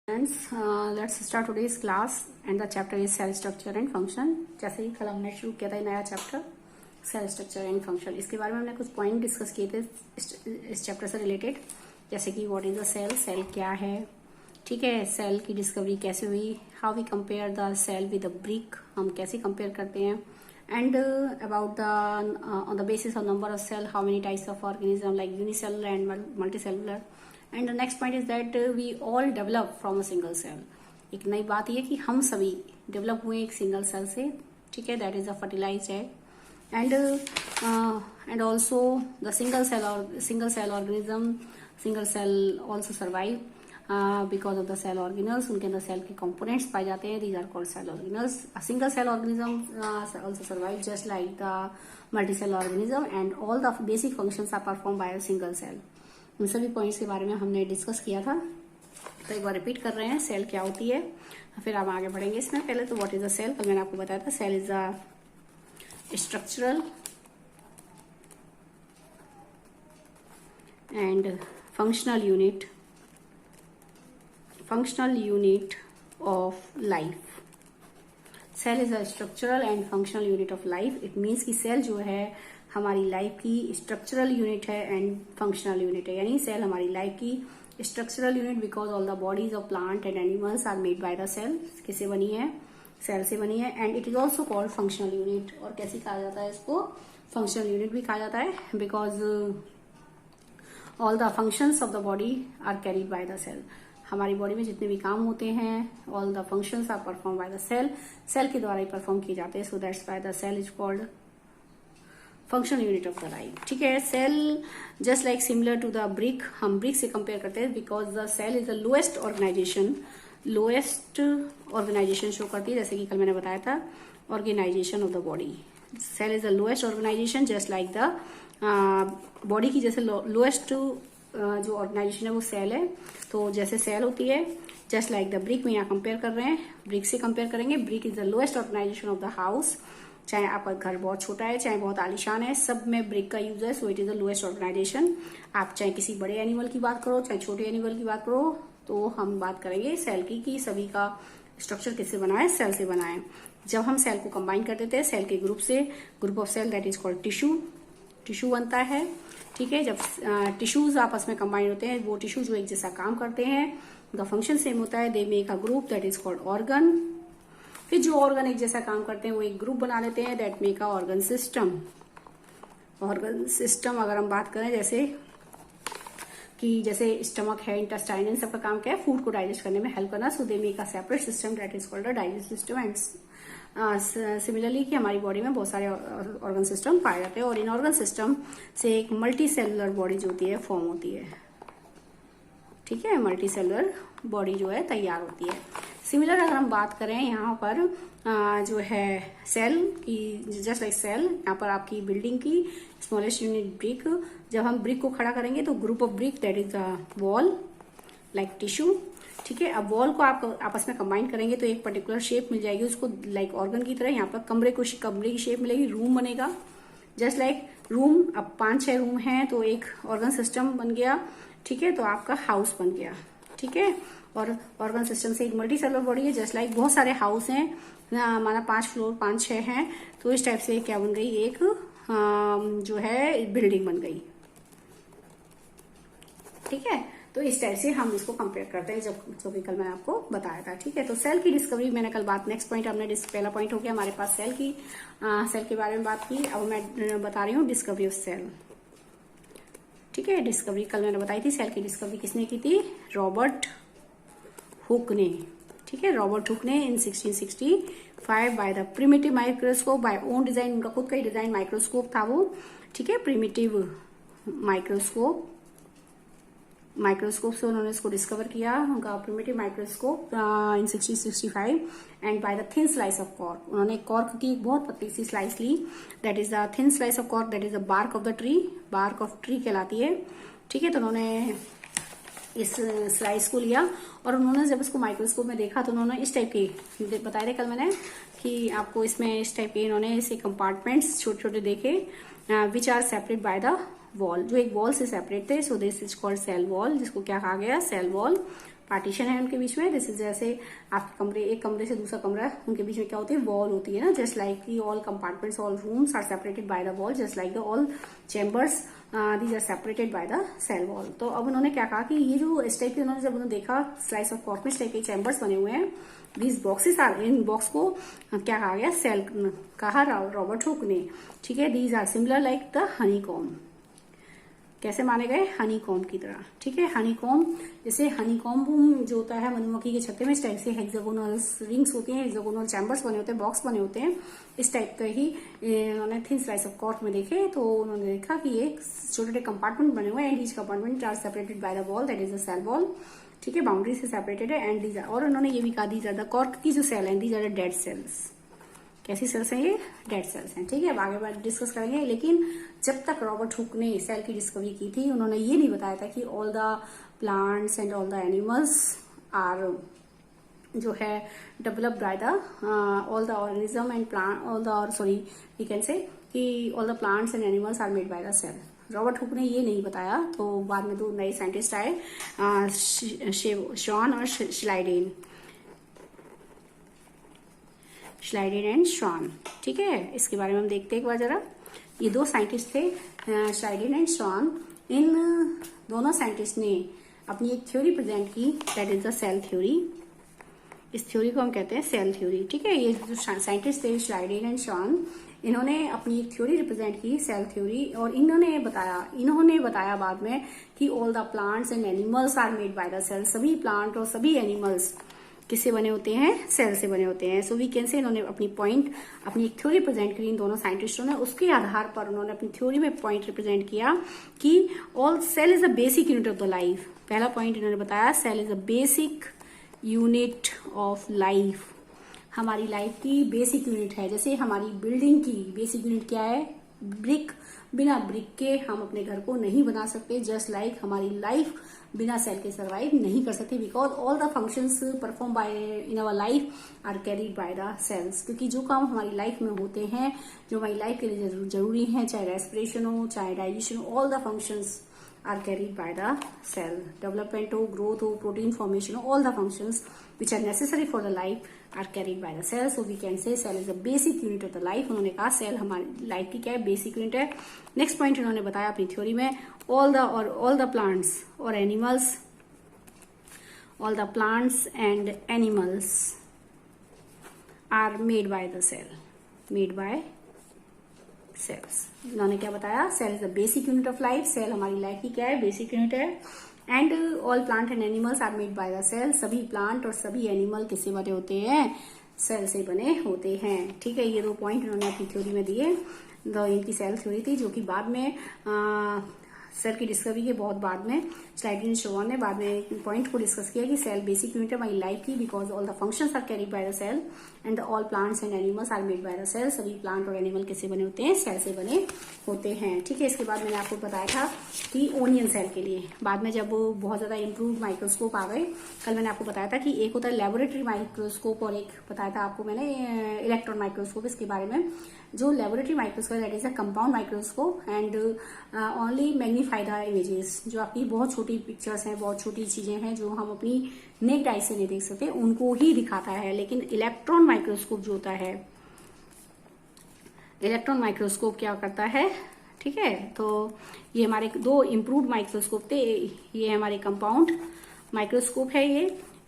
Friends, let's start today's class and the chapter is cell structure and function। जैसे ही कल हमने शुरू किया था नया chapter cell structure and function, इसके बारे में हमने कुछ पॉइंट डिस्कस किए थे इस चैप्टर से रिलेटेड, जैसे कि what is the cell, cell क्या है, ठीक है, सेल की डिस्कवरी कैसे हुई, how we compare the cell with the brick, हम कैसे कंपेयर करते हैं, and about the on the basis of number of cell how many types of organism like unicellular and multicellular. And the next point is that we all develop from a single cell. एक नई बात यह कि हम सभी develop हुए एक single cell से, ठीक है, that is a fertilized egg. And also the single cell organism, single cell also survive because of the cell organelles, उनके अंदर सेल के कंपोनेंट्स पाए जाते हैं, these are called cell organelles. A single cell organism also survive just like the multi cell organism and all the basic functions are perform by a single cell. इन सभी points के बारे में हमने डिस्कस किया था, तो एक बार रिपीट कर रहे हैं सेल क्या होती है, फिर आप आगे बढ़ेंगे इसमें। पहले तो व्हाट इज द सेल, कल मैंने आपको बताया था cell is a structural and functional unit of life. Cell is a structural and functional unit of life. It means कि सेल जो है हमारी लाइफ की स्ट्रक्चरल यूनिट है एंड फंक्शनल यूनिट है, यानी सेल हमारी लाइफ की structural unit because all the bodies of plant and animals are made by the cell. किससे बनी है? सेल से बनी है। And it is also called functional unit. और कैसे कहा जाता है इसको? फंक्शनल यूनिट भी कहा जाता है because all the functions of the body are carried by the cell. हमारी बॉडी में जितने भी काम होते हैं all the functions are perform by the cell, cell के द्वारा ही परफॉर्म किए जाते हैं। So that's why the cell is called functional unit of the life, ठीक है। Cell just like similar to the brick, हम ब्रिक से कंपेयर करते हैं because the cell is the lowest organisation show करती है। जैसे कि कल मैंने बताया था organisation of the body, cell is the lowest organisation just like the body की जैसे लोएस्ट जो ऑर्गेनाइजेशन है वो सेल है। तो जैसे सेल होती है जस्ट लाइक द ब्रिक में यहाँ कंपेयर कर रहे हैं, ब्रिक से कंपेयर करेंगे। Brick is the lowest organisation of the house. चाहे आपका घर बहुत छोटा है चाहे बहुत आलीशान है, सब में ब्रिक का यूज है। So it is the lowest organisation. आप चाहे किसी बड़े एनिमल की बात करो चाहे छोटे एनिमल की बात करो, तो हम बात करेंगे सेल की कि सभी का स्ट्रक्चर किससे बना है? सेल से बना है। जब हम सेल को कंबाइन कर देते हैं सेल के ग्रुप से, group of cell that is called tissue बनता है, ठीक है। जब टिश्यूज आपस में कंबाइन होते हैं, वो टिश्यू जो एक जैसा काम करते हैं, उनका फंक्शन सेम होता है, दे make a group that is called organ. फिर जो ऑर्गन एक जैसा काम करते हैं वो एक ग्रुप बना लेते हैं, that make a organ system. Organ system अगर हम बात करें जैसे कि जैसे स्टमक है, इंटेस्टाइन, इन सबका काम क्या है? फूड को डाइजेस्ट करने में हेल्प करना। So they make a separate system that is called a digest system. And similarly कि हमारी बॉडी में बहुत सारे ऑर्गन सिस्टम पाए जाते हैं और इन ऑर्गन सिस्टम से एक मल्टी सेलुलर बॉडी जो होती है फॉर्म होती है, ठीक है। मल्टी सेलुलर बॉडी जो है तैयार होती है। सिमिलर अगर हम बात करें यहाँ पर जो है सेल की, जस्ट लाइक सेल, यहाँ पर आपकी बिल्डिंग की स्मॉलेस्ट यूनिट ब्रिक। जब हम ब्रिक को खड़ा करेंगे तो group of brick that is the wall like tissue, ठीक है। अब वॉल को आप आपस में कंबाइन करेंगे तो एक पर्टिकुलर शेप मिल जाएगी उसको, लाइक ऑर्गन की तरह। यहाँ पर कमरे की शेप मिलेगी, रूम बनेगा जस्ट लाइक रूम। अब 5-6 रूम हैं तो एक ऑर्गन सिस्टम बन गया, ठीक है। तो आपका हाउस बन गया, ठीक है। और ऑर्गन सिस्टम से एक मल्टी सेलुलर बॉडी है जस्ट लाइक बहुत सारे हाउस हैं, हमारा 5 फ्लोर 5-6 हैं, तो इस टाइप से क्या बन गई? एक जो है बिल्डिंग बन गई, ठीक है। तो इस टाइप से हम इसको कंपेयर करते हैं जो कि कल मैंने आपको बताया था, ठीक है। तो सेल की डिस्कवरी मैंने कल बात, नेक्स्ट पॉइंट हमने पहला पॉइंट हो गया हमारे पास सेल के बारे में बात की। अब मैं बता रही हूँ डिस्कवरी ऑफ सेल, ठीक है। डिस्कवरी कल मैंने बताई थी, सेल की डिस्कवरी किसने की थी? रॉबर्ट हुक ने, ठीक है। रॉबर्ट हुक ने इन 1665 by the primitive microscope, by own design, उनका खुद का ही डिजाइन माइक्रोस्कोप था वो, ठीक है। प्रिमिटिव माइक्रोस्कोप से उन्होंने इसको डिस्कवर किया, उनका primitive microscope in 1665। And by the thin slice of cork, उन्होंने कॉर्क की एक बहुत पतली सी स्लाइस ली, that is the thin slice of cork, that is the bark of the tree, bark of tree कहलाती है, ठीक है। तो उन्होंने इस स्लाइस को लिया और उन्होंने जब इसको माइक्रोस्कोप में देखा तो उन्होंने इस टाइप के बताए थे कल मैंने कि आपको इसमें इस टाइप के इन्होंने इसे कंपार्टमेंट्स छोटे छोटे देखे which are separate by the wall, जो एक वॉल से सेपरेट थे। So this is called cell wall, जिसको क्या कहा गया? Cell wall. पार्टीशन है उनके बीच में। दिस इज जैसे आपके कमरे, एक कमरे से दूसरा कमरा, उनके बीच में क्या होती है, वॉल होती है ना, just like all compartments, all rooms are separated by the wall, just like the all chambers these are separated by the cell wall. तो अब उन्होंने क्या कहा कि ये जो इस टाइप के, उन्होंने जब उन्होंने देखा स्लाइस ऑफ कॉर्क में इस टाइप के चैम्बर्स बने हुए हैं, दीज बॉक्सेस आर, इन बॉक्स को क्या कहा गया, सेल कहा रॉबर्ट हुक ने, ठीक है। These are similar like the honeycomb, कैसे माने गए, हनी कॉम्ब की तरह, ठीक है। हनी कॉम्ब, जैसे हनी कॉम्ब जो होता है मधुमक्खी के छत्ते में, इस टाइप से हेक्सागोनल रिंग्स होती हैं, हेक्सागोनल चैम्बर्स बने होते हैं, बॉक्स बने होते हैं, इस टाइप का ही उन्होंने थिन स्लाइस ऑफ कॉर्क में देखे। तो उन्होंने देखा कि ये छोटे छोटे कंपार्टमेंट बने हुए हैं, and each compartment are separated by the wall, that is the cell wall, ठीक है, बाउंड्री से सेपरेटेड है। एंड दीज आर, और उन्होंने ये भी कहा, दीज आर द कॉर्क की जो सेल है, these are the dead cells, कैसी सेल्स हैं ये, डेड सेल्स हैं, ठीक है। अब आगे बात डिस्कस करेंगे। लेकिन जब तक रॉबर्ट हुक ने सेल की डिस्कवरी की थी, उन्होंने ये नहीं बताया था कि all the plants and all the animals are, जो है, developed by the all the organism and plant, all the, sorry we can say कि all the plants and animals are made by the cell. Robert Hooke ने ये नहीं बताया। तो बाद में दो नए साइंटिस्ट आए, शॉन और श्लाइडेन, श्लाइडेन एंड शॉन, ठीक है। इसके बारे में हम देखते हैं एक बार जरा। ये दो साइंटिस्ट थे, श्लाइडेन एंड शॉन। इन दोनों साइंटिस्ट ने अपनी एक थ्योरी प्रेजेंट की, that is the cell theory. इस थ्योरी को हम कहते हैं सेल थ्योरी, ठीक है। ये जो साइंटिस्ट थे श्लाइडेन एंड शॉन, इन्होंने अपनी एक थ्योरी रिप्रेजेंट की, सेल थ्योरी, और इन्होंने बताया बाद में कि all the plants and animals are made by the cell, सभी प्लांट और सभी एनिमल्स किससे बने होते हैं, सेल से बने होते हैं। सो वी कैन से इन्होंने अपनी एक थ्योरी प्रेजेंट करी इन दोनों साइंटिस्टों ने। उसके आधार पर उन्होंने अपनी थ्योरी में पॉइंट रिप्रेजेंट किया कि all cell is a basic unit of the life. पहला पॉइंट इन्होंने बताया, cell is a basic unit of life, हमारी लाइफ की बेसिक यूनिट है। जैसे हमारी बिल्डिंग की बेसिक यूनिट क्या है, ब्रिक, बिना ब्रिक के हम अपने घर को नहीं बना सकते, जस्ट लाइक हमारी लाइफ बिना सेल के सर्वाइव नहीं कर सकती, because all the functions perform by in our life are carried by the cells. क्योंकि जो काम हमारी लाइफ में होते हैं, जो हमारी लाइफ के लिए जरूरी है, चाहे रेस्पिरेशन हो, चाहे डाइजेशन हो, all the functions are carried by the cell. Development हो, growth हो, protein formation हो, all the functions which are necessary for the life are carried by the cell. So we can say cell is a basic unit of the life. उन्होंने कहा cell हमारी life की क्या है, basic unit है। Next point इन्होंने बताया अपनी थ्योरी में, all the plants or animals, all the plants and animals are made by the cell, made by cells. इन्होंने क्या बताया, cell is the basic unit of life, cell हमारी life की क्या है, बेसिक यूनिट है। And all plant and animals are made by the cell, सभी plant और सभी एनिमल किससे बने होते हैं, सेल से बने होते हैं, ठीक है। ये दो पॉइंट इन्होंने अपनी थ्योरी में दिए। इनकी सेल थ्योरी थी, जो कि बाद में सेल की डिस्कवरी के बहुत बाद में श्लाइडेन शॉन ने बाद में पॉइंट को डिस्कस किया कि सेल बेसिक यूनिट है हमारी लाइफ की, because all the functions are carried by the cell and all plants and animals are made by the cell, सभी प्लांट और एनिमल किससे बने होते हैं, सेल से बने होते हैं, ठीक है। इसके बाद मैंने आपको बताया था कि ओनियन सेल के लिए बाद में जब बहुत ज्यादा इम्प्रूव माइक्रोस्कोप आ गए, कल मैंने आपको बताया था कि एक होता है लेबोरेटरी माइक्रोस्कोप और एक बताया था आपको मैंने इलेक्ट्रॉन माइक्रोस्कोप। इसके बारे में जो laboratory microscope that is a compound microscope and only magnify the images, जो आपकी बहुत छोटी पिक्चर्स हैं, बहुत छोटी चीजें हैं जो हम अपनी नेक्ड आई से नहीं देख सकते, उनको ही दिखाता है। लेकिन इलेक्ट्रॉन माइक्रोस्कोप जो होता है, इलेक्ट्रॉन माइक्रोस्कोप क्या करता है, ठीक है। तो ये हमारे दो इम्प्रूव्ड माइक्रोस्कोप थे, ये हमारे कंपाउंड माइक्रोस्कोप है,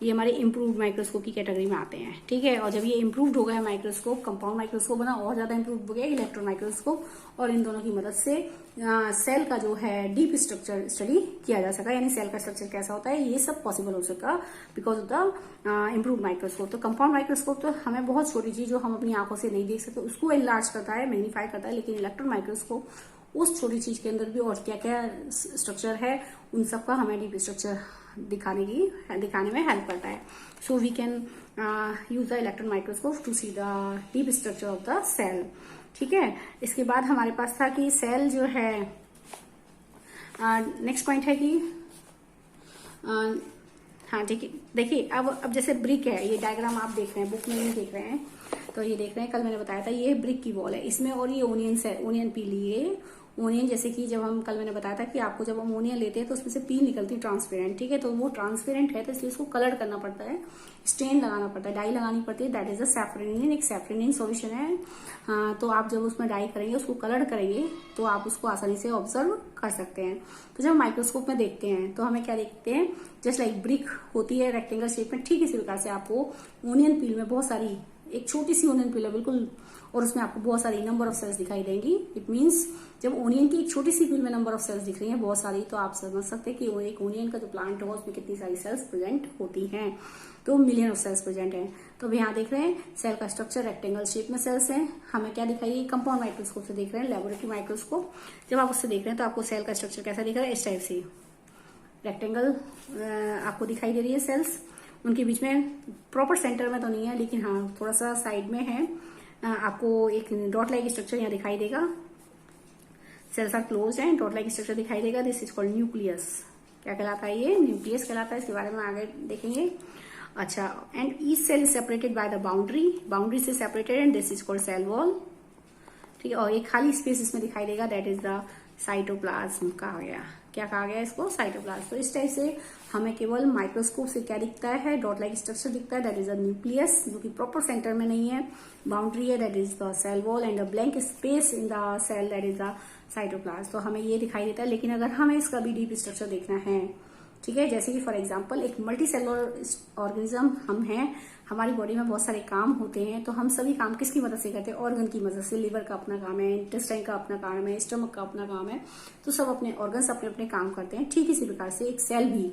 ये हमारे इम्प्रूव्ड माइक्रोस्कोप की कैटेगरी में आते हैं, ठीक है। और जब ये इम्प्रूव्ड हो गया माइक्रोस्कोप, कंपाउंड माइक्रोस्कोप बना और ज्यादा इम्प्रूव हो गया इलेक्ट्रॉन माइक्रोस्कोप, और इन दोनों की मदद से सेल का जो है डीप स्ट्रक्चर स्टडी किया जा सका, यानी सेल का स्ट्रक्चर कैसा होता है, ये सब पॉसिबल हो सका because of the improved microscope. तो कंपाउंड माइक्रोस्कोप तो हमें बहुत छोटी चीज जो हम अपनी आंखों से नहीं देख सकते उसको एनलार्ज करता है, मैग्नीफाई करता है, लेकिन इलेक्ट्रॉन माइक्रोस्कोप उस छोटी चीज के अंदर भी और क्या क्या स्ट्रक्चर है उन सबका हमें डीप स्ट्रक्चर दिखाने में हेल्प करता है। So we can use the electron microscope to see the deep structure of the cell, ठीक है। इसके बाद हमारे पास था कि सेल जो है, नेक्स्ट पॉइंट है कि हाँ ठीक है, देखिए अब जैसे ब्रिक है, ये डायग्राम आप देख रहे हैं, बुक में नहीं देख रहे हैं, तो ये देख रहे हैं, कल मैंने बताया था ये ब्रिक की वॉल है इसमें, और ये ओनियन पीली है, ओनियन, जैसे कि जब हम कल मैंने बताया था कि आपको जब हम ओनियन लेते हैं तो उसमें से पील निकलती है ट्रांसपेरेंट, ठीक है, तो वो ट्रांसपेरेंट है तो इसलिए उसको कलर करना पड़ता है, स्टेन लगाना पड़ता है, डाई लगानी पड़ती है, दैट इज अ सैफरनिन, एक सैफरनिन सॉल्यूशन है। तो आप जब उसमें डाई करेंगे, उसको कलर करेंगे तो आप उसको आसानी से ऑब्जर्व कर सकते हैं। तो जब माइक्रोस्कोप में देखते हैं तो हमें क्या देखते हैं, जस्ट लाइक ब्रिक होती है रेक्टेंगल शेप में, ठीक इसी प्रकार से आपको ओनियन पील में बहुत सारी, एक छोटी सी ओनियन पील है बिल्कुल, और उसमें आपको बहुत सारी नंबर ऑफ सेल्स दिखाई देंगी। इट मीन्स जब ओनियन की एक छोटी सी पील में नंबर ऑफ सेल्स दिख रही हैं बहुत सारी, तो आप समझ सकते हैं कि वो एक ओनियन का जो प्लांट होगा उसमें कितनी सारी सेल्स प्रेजेंट होती हैं, तो मिलियन ऑफ सेल्स प्रेजेंट हैं। तो यहाँ देख रहे हैं सेल का स्ट्रक्चर रेक्टेंगल शेप में सेल्स हैं। हमें क्या दिखाई, कंपाउंड माइक्रोस्कोप से देख रहे हैं, लेबोरेटरी माइक्रोस्कोप जब आप उससे देख रहे हैं तो आपको सेल का स्ट्रक्चर कैसा दिख रहा है, इस टाइप से रेक्टेंगल आपको दिखाई दे रही है सेल्स, उनके बीच में प्रॉपर सेंटर में तो नहीं है लेकिन हाँ थोड़ा सा साइड में है। आपको एक डॉट लाइक स्ट्रक्चर यहाँ दिखाई देगा, सेल्स आर क्लोज है, डॉट लाइक स्ट्रक्चर दिखाई देगा, दिस इज कॉल्ड न्यूक्लियस। क्या कहलाता है ये, न्यूक्लियस कहलाता है, इसके बारे में आगे देखेंगे। अच्छा, and each cell is separated by the boundary, boundary से separated and this is called cell wall, ठीक है, और एक खाली स्पेस इसमें दिखाई देगा, दैट इज द साइटोप्लाज्म कहा गया। क्या कहा गया इसको, साइटोप्लाज्म। तो इस टाइप से हमें केवल माइक्रोस्कोप से क्या दिखता है, डॉट लाइक स्ट्रक्चर दिखता है, दैट इज अ न्यूक्लियस, जो कि प्रॉपर सेंटर में नहीं है, बाउंड्री है, that is the cell wall, and a blank space in the cell, that is the cytoplasm. तो हमें ये दिखाई देता है, लेकिन अगर हमें इसका भी डीप स्ट्रक्चर देखना है, ठीक है, जैसे कि फॉर एग्जाम्पल एक मल्टी सेलुलर ऑर्गेनिज्म हम हैं, हमारी बॉडी में बहुत सारे काम होते हैं, तो हम सभी काम किसकी मदद से करते हैं, ऑर्गन की मदद से। लिवर का अपना काम है, इंटेस्टाइन का अपना काम है, स्टमक का अपना काम है, तो सब अपने ऑर्गन्स अपने अपने काम करते हैं। ठीक इसी प्रकार से एक सेल भी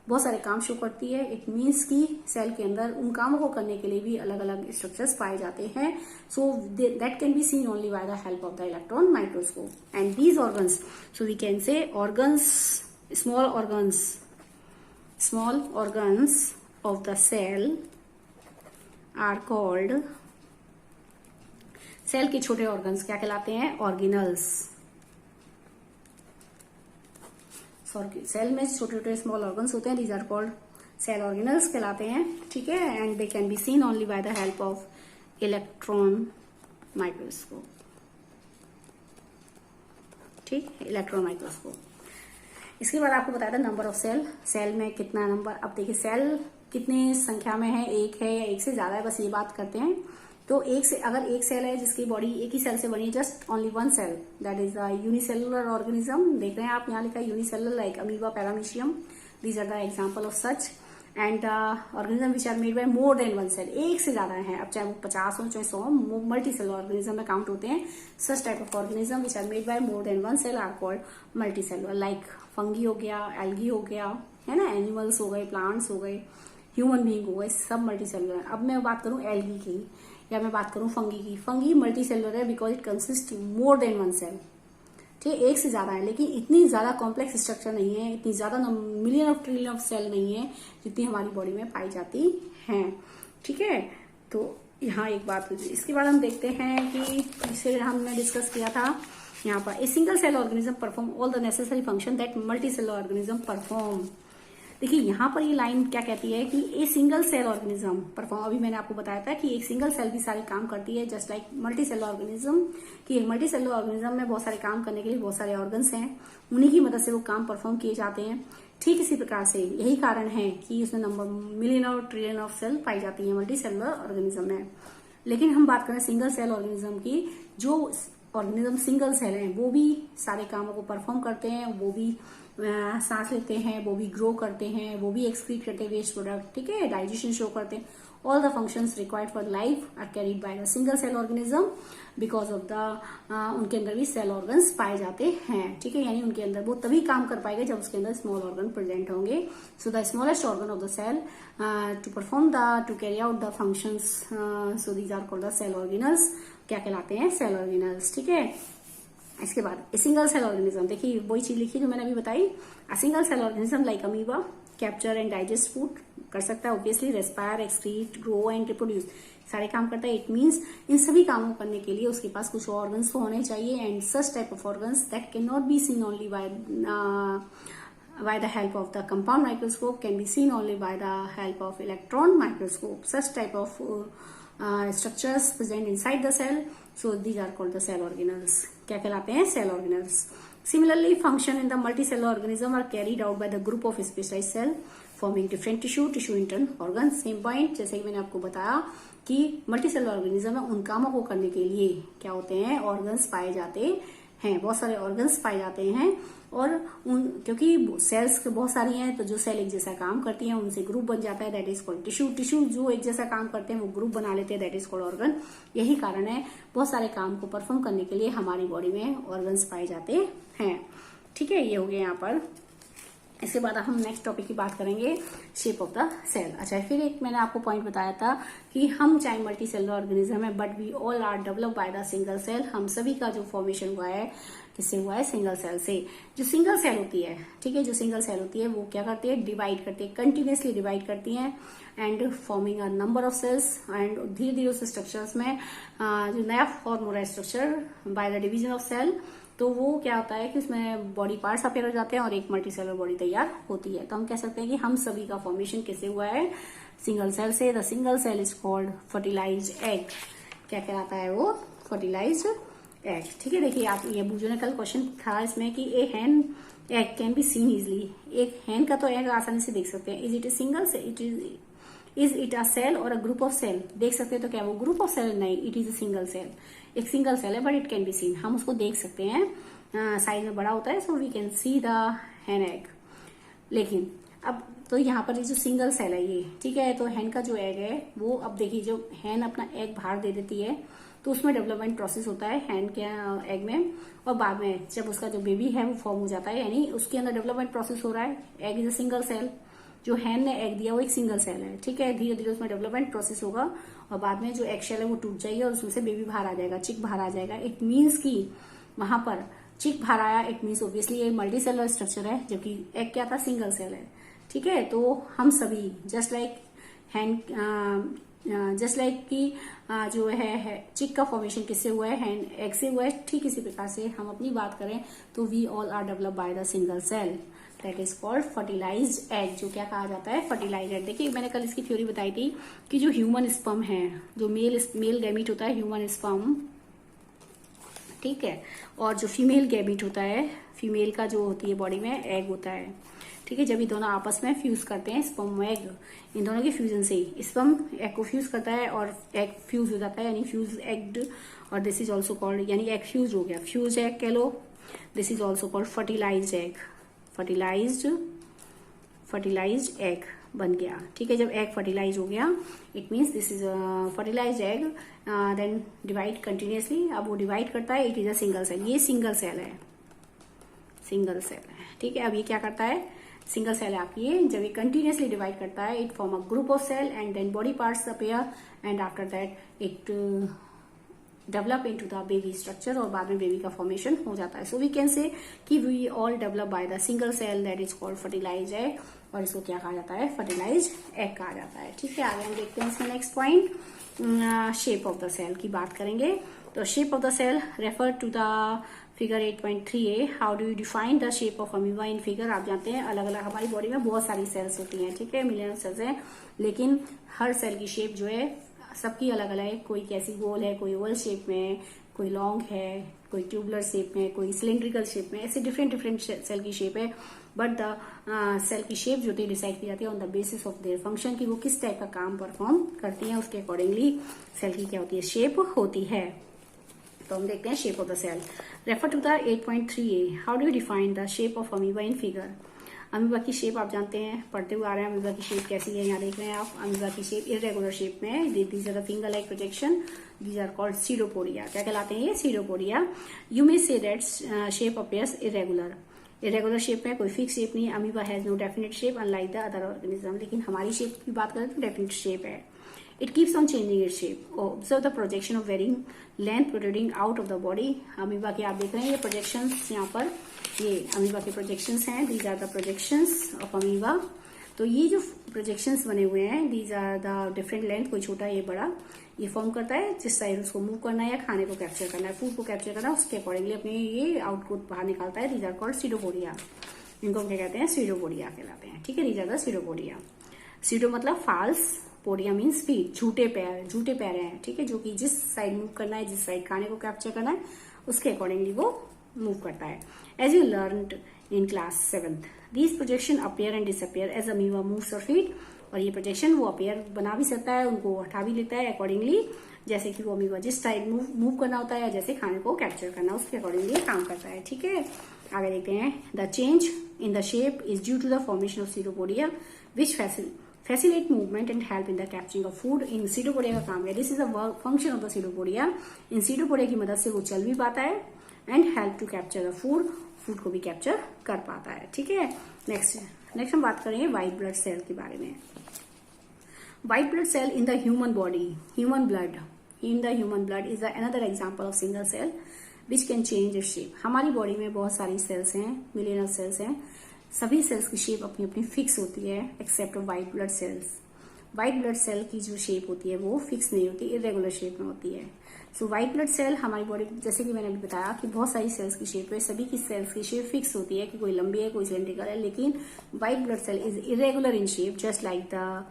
बहुत सारे काम शो करती है। इट मीन्स कि सेल के अंदर उन कामों को करने के लिए भी अलग अलग स्ट्रक्चर्स पाए जाते हैं। So that can be seen only by the help of the electron microscope and these organs, so we can say organs, small organs of the cell are called, cell के छोटे ऑर्गन्स क्या कहलाते हैं, organelles. Cell में छोटे छोटे small organs होते हैं, these are called cell organelles कहलाते हैं, ठीक है, and they can be seen only by the help of electron microscope, ठीक, इलेक्ट्रॉन माइक्रोस्कोप। इसके बाद आपको बताया था नंबर ऑफ सेल, सेल में कितना नंबर, अब देखिए सेल कितनी संख्या में है, एक है या एक से ज्यादा है, बस ये बात करते हैं। तो एक से, अगर एक सेल है जिसकी बॉडी एक ही सेल से बनी है, just only one cell, that is the unicellular organism. देख रहे हैं आप, यहाँ लिखा है unicellular, like amoeba, paramecium, these are the example of such, and organism which are made by more than one cell, एक से ज्यादा है, अब चाहे वो 50 हो चाहे 100, मल्टी सेलुलर ऑर्गेनिज्म में काउंट होते हैं। Such type of organism which are made by more than one cell are called multicellular, like fungi हो गया, एल्गी हो गया, है ना, एनिमल्स हो गए, प्लांट्स हो गए, ह्यूमन बीइंग हो गए, सब मल्टी सेलुलर। अब मैं बात करूं एल्गी की या मैं बात करूं फंगी की, फंगी मल्टी सेलुलर है because it consist more than one cell, ठीक है, एक से ज्यादा है, लेकिन इतनी ज्यादा कॉम्प्लेक्स स्ट्रक्चर नहीं है, इतनी ज्यादा million of trillion of cell नहीं है जितनी हमारी बॉडी में पाई जाती है, ठीक है। तो यहाँ एक बात हुई। इसके बाद हम देखते हैं कि जिसे हमने डिस्कस किया था यहाँ पर, a single cell organism perform all the necessary function that multicellular organism perform. देखिए यहाँ पर ये लाइन क्या कहती है कि a single cell organism perform, अभी मैंने आपको बताया था कि एक सिंगल सेल भी सारे काम करती है, just like multi cellular organism, कि एक मल्टी सेलुलर ऑर्गेनिज्म में बहुत सारे काम करने के लिए बहुत सारे ऑर्गन्स हैं, उन्हीं की मदद से वो काम परफॉर्म किए जाते हैं। ठीक इसी प्रकार से यही कारण है कि उसमें नंबर मिलियन और ट्रिलियन ऑफ सेल पाई जाती है मल्टी सेलुलर ऑर्गेनिज्म में। लेकिन हम बात करें सिंगल सेल ऑर्गेनिज्म की, जो ऑर्गेनिज्म सिंगल सेल हैं वो भी सारे कामों को परफॉर्म करते हैं, वो भी सांस लेते हैं, वो भी ग्रो करते हैं, वो भी एक्सक्रीट करते हैं वेस्ट प्रोडक्ट, ठीक है, डाइजेशन शो करते हैं। All the functions required for life are carried by the single cell organism because of the उनके अंदर भी सेल ऑर्गन्स पाए जाते हैं, ठीक है, यानी उनके अंदर वो तभी काम कर पाएगा जब उसके अंदर स्मॉल ऑर्गन प्रेजेंट होंगे। So the smallest organ of the cell to perform the to carry out the functions, so these are called the cell organelles. क्या कहलाते हैं, सेल ऑर्गेनल्स, ठीक है। इसके बाद ए सिंगल सेल ऑर्गेनिज्म, देखिए वही चीज लिखी जो मैंने अभी बताई, a single cell organism like amoeba capture and digest food कर सकता है, obviously respire, excrete, grow and reproduce, सारे काम करता है। इट मीन्स इन सभी कामों करने के लिए उसके पास कुछ ऑर्गन्स तो होने चाहिए, and such type of organs that can not be seen only bye by the help of the compound microscope can be seen only by the help of electron microscope. Such type of structures present inside the cell, so these are called the cell organelles. क्या कहलाते हैं? Cell organelles. Similarly, function in the multicellular organism are carried out by the group of specialized cell forming different tissue internal organs. Same point, जैसे कि मैंने आपको बताया कि multicellular organism में उन कामों को करने के लिए क्या होते हैं? ऑर्गन्स पाए जाते हैं, बहुत सारे ऑर्गन्स पाए जाते हैं। और उन क्योंकि सेल्स बहुत सारी हैं, तो जो सेल एक जैसा काम करती हैं उनसे ग्रुप बन जाता है, दैट इज कॉल्ड टिश्यू जो एक जैसा काम करते हैं वो ग्रुप बना लेते हैं, दैट इज कॉल्ड ऑर्गन। यही कारण है बहुत सारे काम को परफॉर्म करने के लिए हमारी बॉडी में ऑर्गन्स पाए जाते हैं। ठीक है, ये हो गया यहाँ पर। इसके बाद हम नेक्स्ट टॉपिक की बात करेंगे, शेप ऑफ द सेल। अच्छा, फिर एक मैंने आपको पॉइंट बताया था कि हम चाहे मल्टी सेलुलर ऑर्गेनिज्म है, but we all are develop by the single cell. हम सभी का जो फॉर्मेशन हुआ है किससे हुआ है? सिंगल सेल से। जो सिंगल सेल होती है, ठीक है, जो सिंगल सेल होती है वो क्या करती है? डिवाइड करती है, कंटिन्यूसली डिवाइड करती है and forming a number of cells. एंड धीरे धीरे उस स्ट्रक्चर्स में जो नया फॉर्म हो रहा है structure by the division of cell, तो वो क्या होता है कि उसमें बॉडी पार्ट्स अपेयर हो जाते हैं और एक मल्टीसेलुलर बॉडी तैयार होती है। तो हम कह सकते हैं कि हम सभी का फॉर्मेशन किससे हुआ है? सिंगल सेल से। The single cell is called fertilised egg. क्या कहलाता है वो? Fertilised egg. ठीक है, देखिए आप, ये बूजो ने कल क्वेश्चन था इसमें कि a hen egg can be seen easily. एक हैन का तो एग आसानी से देख सकते हैं। इज इट ए सिंगल से? इज इट अ सेल और अ ग्रुप ऑफ सेल? देख सकते हैं तो क्या वो ग्रुप ऑफ सेल? नहीं, it is a single cell. एक सिंगल सेल है but it can be seen, हम उसको देख सकते हैं, साइज में बड़ा होता है, so we can see the hen egg. लेकिन अब तो यहाँ पर ये जो सिंगल सेल है ये, ठीक है, तो हैन का जो एग है वो, अब देखिए जब हैन अपना एग बाहर दे देती है तो उसमें डेवलपमेंट प्रोसेस होता है हैन के एग में, और बाद में जब उसका जो बेबी है वो फॉर्म हो जाता है, यानी उसके अंदर डेवलपमेंट प्रोसेस हो रहा है। Egg is a single cell, जो हैन ने एग दिया वो एक सिंगल सेल है, ठीक है। धीरे धीरे उसमें डेवलपमेंट प्रोसेस होगा और बाद में जो एग शेल है वो टूट जाएगी और उसमें से बेबी बाहर आ जाएगा, चिक बाहर आ जाएगा। इट मीन्स कि वहां पर चिक बाहर आया, इट मीन्स ऑब्वियसली ये मल्टी सेलुलर स्ट्रक्चर है, जबकि एग क्या था? सिंगल सेल है, ठीक है। तो हम सभी just like hand, just like कि जो है चिक का फॉर्मेशन किससे हुआ है? हैंड एग से हुआ है। ठीक इसी प्रकार से हम अपनी बात करें तो we all are develop by the single cell, that is called fertilised egg. जो क्या कहा जाता है? Fertilised egg. देखिए मैंने कल इसकी थ्योरी बताई थी कि जो ह्यूमन स्पर्म है, जो मेल गैमीट होता है ह्यूमन स्पर्म, ठीक है, और जो फीमेल गैमीट होता है, फीमेल का जो होती है बॉडी में एग होता है, ठीक है। जब ये दोनों आपस में फ्यूज करते हैं, स्पर्म एग, इन दोनों के फ्यूजन से ही स्पर्म एग को फ्यूज करता है और एग फ्यूज हो जाता है, यानी फ्यूज एग्ड, और दिस इज ऑल्सो कॉल्ड, यानी एग फ्यूज हो गया, फ्यूज एग कह लो। This is also called fertilised egg, fertilized egg बन गया, ठीक है। जब एग फर्टिलाइज हो गया, it means this is fertilized egg, then divide continuously. अब वो डिवाइड करता है, it is a single cell. ये सिंगल सेल है, सिंगल सेल है, ठीक है। अब ये क्या करता है? सिंगल सेल है आपकी ये, जब ये कंटिन्यूसली डिवाइड करता है, it form a group of cell and then body parts appear and after that it develop into the baby structure, और बाद में बेबी का फॉर्मेशन हो जाता है। सो वी कैन से कि we all develop by the single cell, that is called fertilised egg, और इसको क्या कहा जाता है? फर्टिलाइज्ड एग कहा जाता है, ठीक है। आगे हम देखते हैं इसमें next point, shape of the cell की बात करेंगे। तो shape of the cell refer to the figure 8.3a। How do you define the shape of amoeba in figure? आप जानते हैं अलग अलग हमारी बॉडी में बहुत सारी सेल्स होती हैं, ठीक है, मिलियन सेल्स हैं, लेकिन हर सेल की शेप जो है सबकी अलग अलग है। कोई कैसी गोल है, कोई ओवल शेप में, कोई लॉन्ग है, कोई ट्यूबुलर शेप में, कोई सिलेंड्रिकल शेप में, ऐसे डिफरेंट डिफरेंट सेल की शेप है। बट द सेल की शेप जो होती है डिसाइड की जाती है on the basis of their function, कि वो किस टाइप का काम परफॉर्म करती है, उसके अकॉर्डिंगली सेल की क्या होती है? शेप होती है। तो हम देखते हैं shape of the cell. Refer to the 8.3a। How do you define the shape of amoeba in figure? Amoeba की शेप आप जानते हैं, पढ़ते हुए आ रहे हैं। अमीबा की शेप कैसी है, यहाँ देख रहे हैं आप। अमीबा की शेप इरेगुलर शेप में है। These are the finger like projection, these are called pseudopodia. क्या कहलाते हैं ये? Pseudopodia. You may say that shape appears irregular. Irregular shape में कोई फिक्स शेप नहीं है। Amoeba has no definite shape unlike the other organism. लेकिन हमारी शेप की बात करें तो डेफिनेट शेप है। It keeps on changing its shape. Observe the projection of varying length protruding out of the body. Amoeba के आप देख रहे हैं ये प्रोजेक्शंस, यहाँ पर ये अमीबा के प्रोजेक्शंस हैं। These are the projections of amoeba. तो ये जो प्रोजेक्शंस बने हुए हैं, these are the different length, कोई छोटा ये बड़ा, ये फॉर्म करता है जिस साइड उसको मूव करना है या खाने को कैप्चर करना है, फूड को कैप्चर करना है, उसके अकॉर्डिंगली अपने ये आउटपुट बाहर निकालता है। These are called pseudopodia. इनको हम क्या कहते हैं, स्यूडोपोडिया कहलाते हैं। ठीक है, these are the pseudopodia. Pseudo मतलब फाल्स, पोडिया मीन्स फीट, झूठे पैर, झूठे पैर हैं। ठीक है, जो कि जिस साइड मूव करना है, जिस साइड खाने को कैप्चर करना है, उसके अकॉर्डिंगली वो मूव करता है। As you learned in class 7th, these projection appear and disappear as amoeba moves और फीट। और ये प्रोजेक्शन वो अपीयर बना भी सकता है, उनको हटा भी लेता है अकॉर्डिंगली, जैसे कि वो अमीबा जिस साइड मूव करना होता है या जैसे खाने को कैप्चर करना, उसके अकॉर्डिंगली काम करता है। ठीक है, आगे देखते हैं। The change in the shape is due to the formation of pseudopodia which facilitate movement and help in the capturing of food. इन स्यूडोपोडिया का काम है, this is the function of the pseudopodia. इन स्यूडोपोडिया की मदद से वो चल भी पाता है and help to capture the food, food को भी कैप्चर कर पाता है। ठीक है, नेक्स्ट हम बात करेंगे व्हाइट ब्लड सेल के बारे में। White blood cell in the human body, human blood in the human blood is another example of single cell which can change its shape. हमारी बॉडी में बहुत सारी सेल्स हैं, मिलियन ऑफ सेल्स हैं, सभी सेल्स की शेप अपनी अपनी फिक्स होती है except white blood cells. White blood cell की जो शेप होती है वो फिक्स नहीं होती, इरेगुलर शेप में होती है। सो व्हाइट ब्लड सेल हमारी बॉडी, जैसे कि मैंने अभी बताया कि बहुत सारी सेल्स की शेप है, सभी की सेल्स की शेप फिक्स होती है कि कोई लंबी है, कोई सिलेंड्रिकल है, लेकिन white blood cell is irregular in shape just like the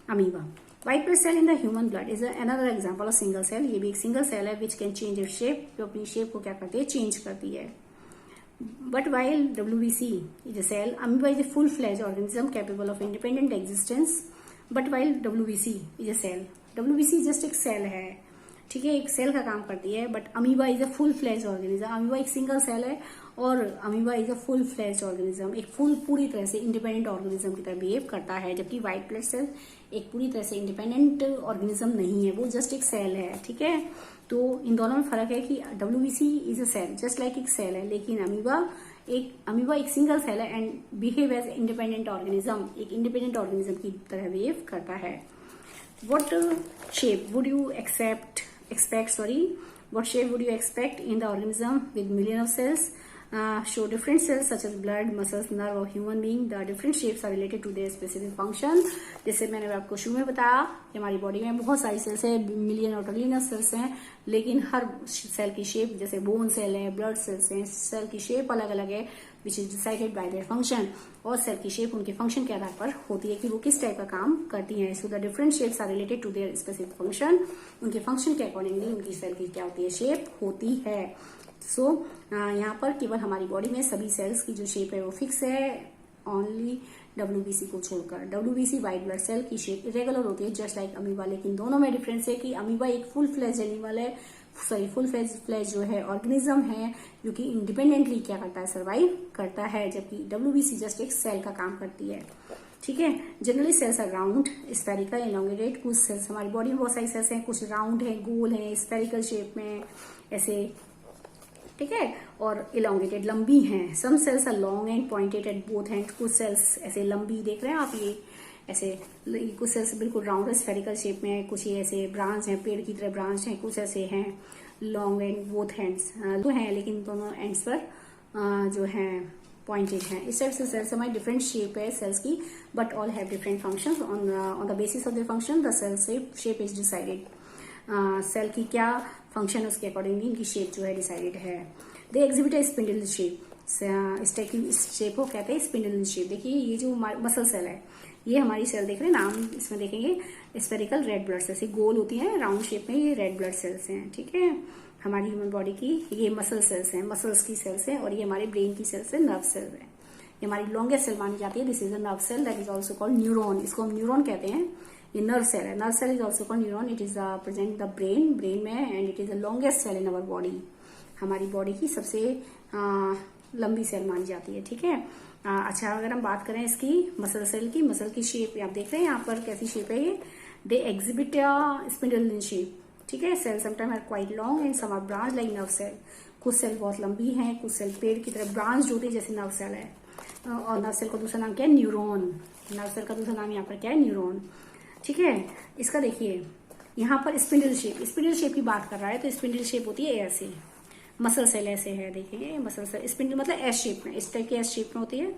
amoeba. White blood cell in the human blood is another example of single cell. ये भी एक सिंगल सेल है which can change its shape, जो अपनी shape को क्या करती है, चेंज करती है। But while WBC is a cell, amoeba is a full-fledged organism capable of independent existence. But while WBC is a cell, WBC just एक सेल है, ठीक है, एक सेल का काम करती है। But amoeba is a full fledge organism. Amoeba एक सिंगल सेल है और amoeba is a full fledge organism, एक पूरी तरह से इंडिपेंडेंट ऑर्गेनिज्म की तरह बिहेव करता है। जबकि व्हाइट ब्लड सेल एक पूरी तरह से इंडिपेंडेंट ऑर्गेनिज्म नहीं है, वो जस्ट एक सेल है। ठीक है, तो इन दोनों में फर्क है कि WBC is a cell just like एक सेल है, लेकिन अमीबा एक सिंगल सेल है and behave as independent organism, एक इंडिपेंडेंट ऑर्गेनिज्म की तरह बिहेव करता है। What shape would you expect? What shape would you expect in the organism with million of cells? Show different cells such as blood, muscles, nerve or human being. The different shapes are related to their specific function. जैसे मैंने आपको शुरू में बताया कि हमारी body में बहुत सारी सेल्स है, मिलियन और ट्रिलियन ऑफ सेल्स हैं, लेकिन हर सेल की शेप, जैसे बोन सेल है, ब्लड सेल्स हैं, सेल की शेप अलग अलग है which is decided by their function. और सेल की शेप उनके फंक्शन के आधार पर होती है कि वो किस टाइप का काम करती है। So the different shapes are related to their specific function. उनके फंक्शन के अकॉर्डिंगली उनकी सेल की क्या होती है, शेप होती है। सो यहाँ पर केवल हमारी बॉडी में सभी सेल्स की जो शेप है वो फिक्स है, ओनली WBC को छोड़कर। WBC व्हाइट ब्लड सेल की शेप इरेगुलर होती है जस्ट लाइक अमीबा, लेकिन दोनों में डिफरेंस है कि अमीबा एक फुल फ्लेज एनिमल है, फुल फ्लेज जो है ऑर्गेनिज्म है जो कि इंडिपेंडेंटली क्या करता है, सर्वाइव करता है, जबकि WBC जस्ट एक सेल का काम करती है। ठीक है, generally cells are round, spherical, elongated. कुछ सेल्स, हमारी बॉडी में बहुत सारी सेल्स हैं, कुछ राउंड है, गोल है, स्फेरिकल शेप में ऐसे, ठीक है, और इलोंगेटेड, लंबी हैं। Some cells are long and pointed at both end. कुछ सेल्स ऐसे लंबी देख रहे हैं आप, ये ऐसे, कुछ सेल्स बिल्कुल राउंड स्फेरिकल शेप में है, कुछ ये ऐसे ब्रांच हैं, पेड़ की तरह ब्रांच हैं, कुछ ऐसे हैं लॉन्ग एंड बोथ हैंड्स तो हैं, लेकिन दोनों एंड्स पर जो है पॉइंटेड हैं। इस टाइप से सेल्स हमारी डिफरेंट शेप है सेल्स की, but all have different functions. On the basis of the function the cell shape is decided. Cell की क्या फंक्शन है उसके अकॉर्डिंगली इनकी शेप जो है डिसाइडेड है। They exhibit A spindle shape, इस शेप को कहते हैं स्पिंडल शेप। देखिए ये जो मसल सेल है, ये हमारी सेल देख रहे हैं, नाम इसमें देखेंगे स्फेरिकल रेड ब्लड सेल्स, गोल होती हैं राउंड शेप में, ये रेड ब्लड सेल्स हैं। ठीक है, हमारी ह्यूमन बॉडी की ये मसल सेल्स हैं, मसल्स की सेल्स हैं, और ये हमारे ब्रेन की सेल्स है, नर्व सेल्स है। ये हमारी लॉन्गेस्ट सेल मानी जाती है, this is a nerve cell that is also called neuron. इसको हम न्यूरॉन कहते हैं। ये नर्व सेल है, nerve cell is also called neuron. It is present the brain में, and it is the longest cell in our body. हमारी body की सबसे लंबी सेल मानी जाती है। ठीक है, अच्छा, अगर हम बात करें इसकी मसल सेल की, मसल की शेप आप देख रहे हैं यहाँ पर कैसी शेप है ये, दे एग्जिबिट स्पिंडल शेप। ठीक है, cell sometime are quite long and some are branch like nerve cell. कुछ सेल बहुत लंबी हैं, कुछ सेल पेड़ की तरह ब्रांच होती है जैसे नर्व सेल है। और नर्व सेल का दूसरा नाम क्या है, न्यूरॉन। नर्व सेल का दूसरा नाम यहाँ पर क्या है, न्यूरॉन। ठीक है, इसका देखिए यहाँ पर स्पिंडल शेप की बात कर रहा है, तो स्पिंडल शेप होती है ऐसे, मसल सेल ऐसे है, देखिए मसल सेल, स्पिंडल मतलब एस शेप में, इस टाइप की एस शेप में होती है,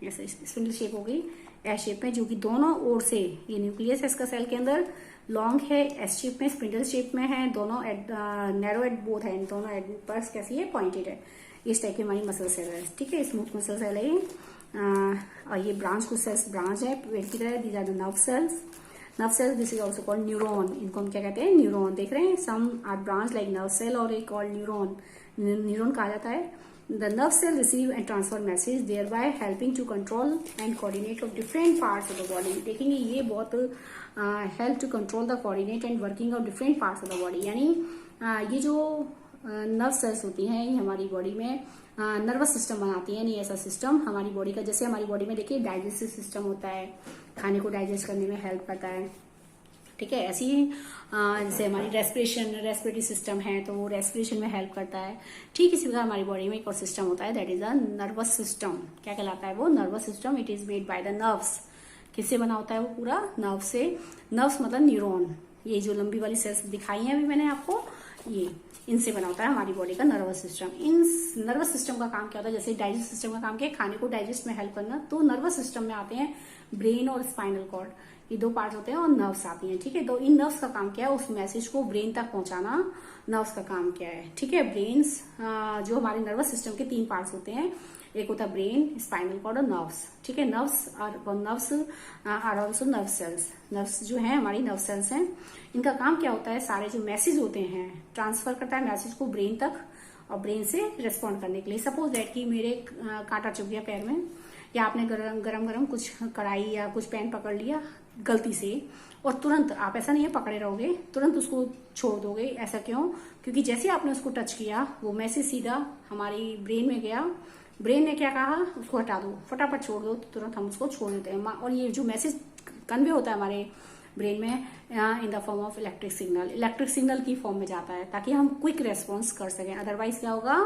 ऐसे स्पिंडल शेप हो गई एस शेप में, जो कि दोनों ओर से, ये न्यूक्लियस है इसका सेल के अंदर, लॉन्ग है, एस शेप में, स्पिंडल शेप में है, दोनों नैरो एट बोथ है, दोनों एड पर कैसी है, पॉइंटेड है। इस टाइप की हमारी मसल सेल है, ठीक है, स्मूथ मसल सेल है ये। और ये ब्रांच, कुछ सेल्स ब्रांच है पेड़ की तरह, these are the nerve cells. Nerve cell, this is also called neuron, इनको हम क्या कहते हैं, न्यूरॉन। देख रहे हैं, some are branch like nerve cell और एक कॉल्ड न्यूरॉन, न्यूरॉन कहा जाता है। The nerve cell receive and transfer message, thereby helping to control and coordinate of different parts of the body. देखेंगे ये बहुत help to control the coordinate and working of different parts of the body. यानी ये जो nerve cells होती हैं ये हमारी बॉडी में नर्वस सिस्टम बनाती है। नहीं, ऐसा सिस्टम हमारी बॉडी का, जैसे हमारी बॉडी में देखिए डाइजेस्टिव सिस्टम होता है, खाने को डाइजेस्ट करने में हेल्प करता है, ठीक है। ऐसे ही जैसे हमारी रेस्पिरेटरी सिस्टम है तो वो रेस्पिरेशन में हेल्प करता है। ठीक इसी प्रकार हमारी बॉडी में एक और सिस्टम होता है, that is a nervous system. क्या कहलाता है वो, nervous system. It is made by the nerves. किससे बना होता है वो, पूरा नर्व से। नर्व्स मतलब न्यूरॉन, ये जो लंबी वाली सेल्स दिखाई हैं अभी मैंने आपको, ये इनसे बना होता है हमारी बॉडी का नर्वस सिस्टम। इन नर्वस सिस्टम का काम क्या होता है, जैसे डाइजेस्ट सिस्टम का काम क्या है, खाने को डाइजेस्ट में हेल्प करना, तो नर्वस सिस्टम में आते हैं ब्रेन और स्पाइनल कॉर्ड, ये दो पार्ट होते हैं, और नर्व्स आती हैं, ठीक है। तो इन नर्व्स का काम क्या है, उस मैसेज को ब्रेन तक पहुंचाना नर्व्स का काम क्या है, ठीक है। ब्रेन्स, जो हमारे नर्वस सिस्टम के 3 पार्ट्स होते हैं, एक होता है ब्रेन, स्पाइनल कॉर्ड और नर्व्स, ठीक है। Nerves are also nerve cells. Nerves जो है हमारी नर्व सेल्स हैं, इनका काम क्या होता है, सारे जो मैसेज होते हैं ट्रांसफर करता है मैसेज को ब्रेन तक, और ब्रेन से रिस्पॉन्ड करने के लिए। सपोज दैट कि मेरे कांटा चुभ गया पैर में, या आपने गरम कुछ कढ़ाई या कुछ पैन पकड़ लिया गलती से, और तुरंत, आप ऐसा नहीं है पकड़े रहोगे, तुरंत उसको छोड़ दोगे। ऐसा क्यों, क्योंकि जैसे आपने उसको टच किया वो मैसेज सीधा हमारी ब्रेन में गया, ब्रेन ने क्या कहा, उसको हटा दो, फटाफट छोड़ दो, तो तुरंत हम उसको छोड़ देते हैं। और ये जो मैसेज कन्वे होता है हमारे ब्रेन में इन the form of electric signal की फॉर्म में जाता है, ताकि हम क्विक रेस्पॉन्स कर सकें। अदरवाइज क्या होगा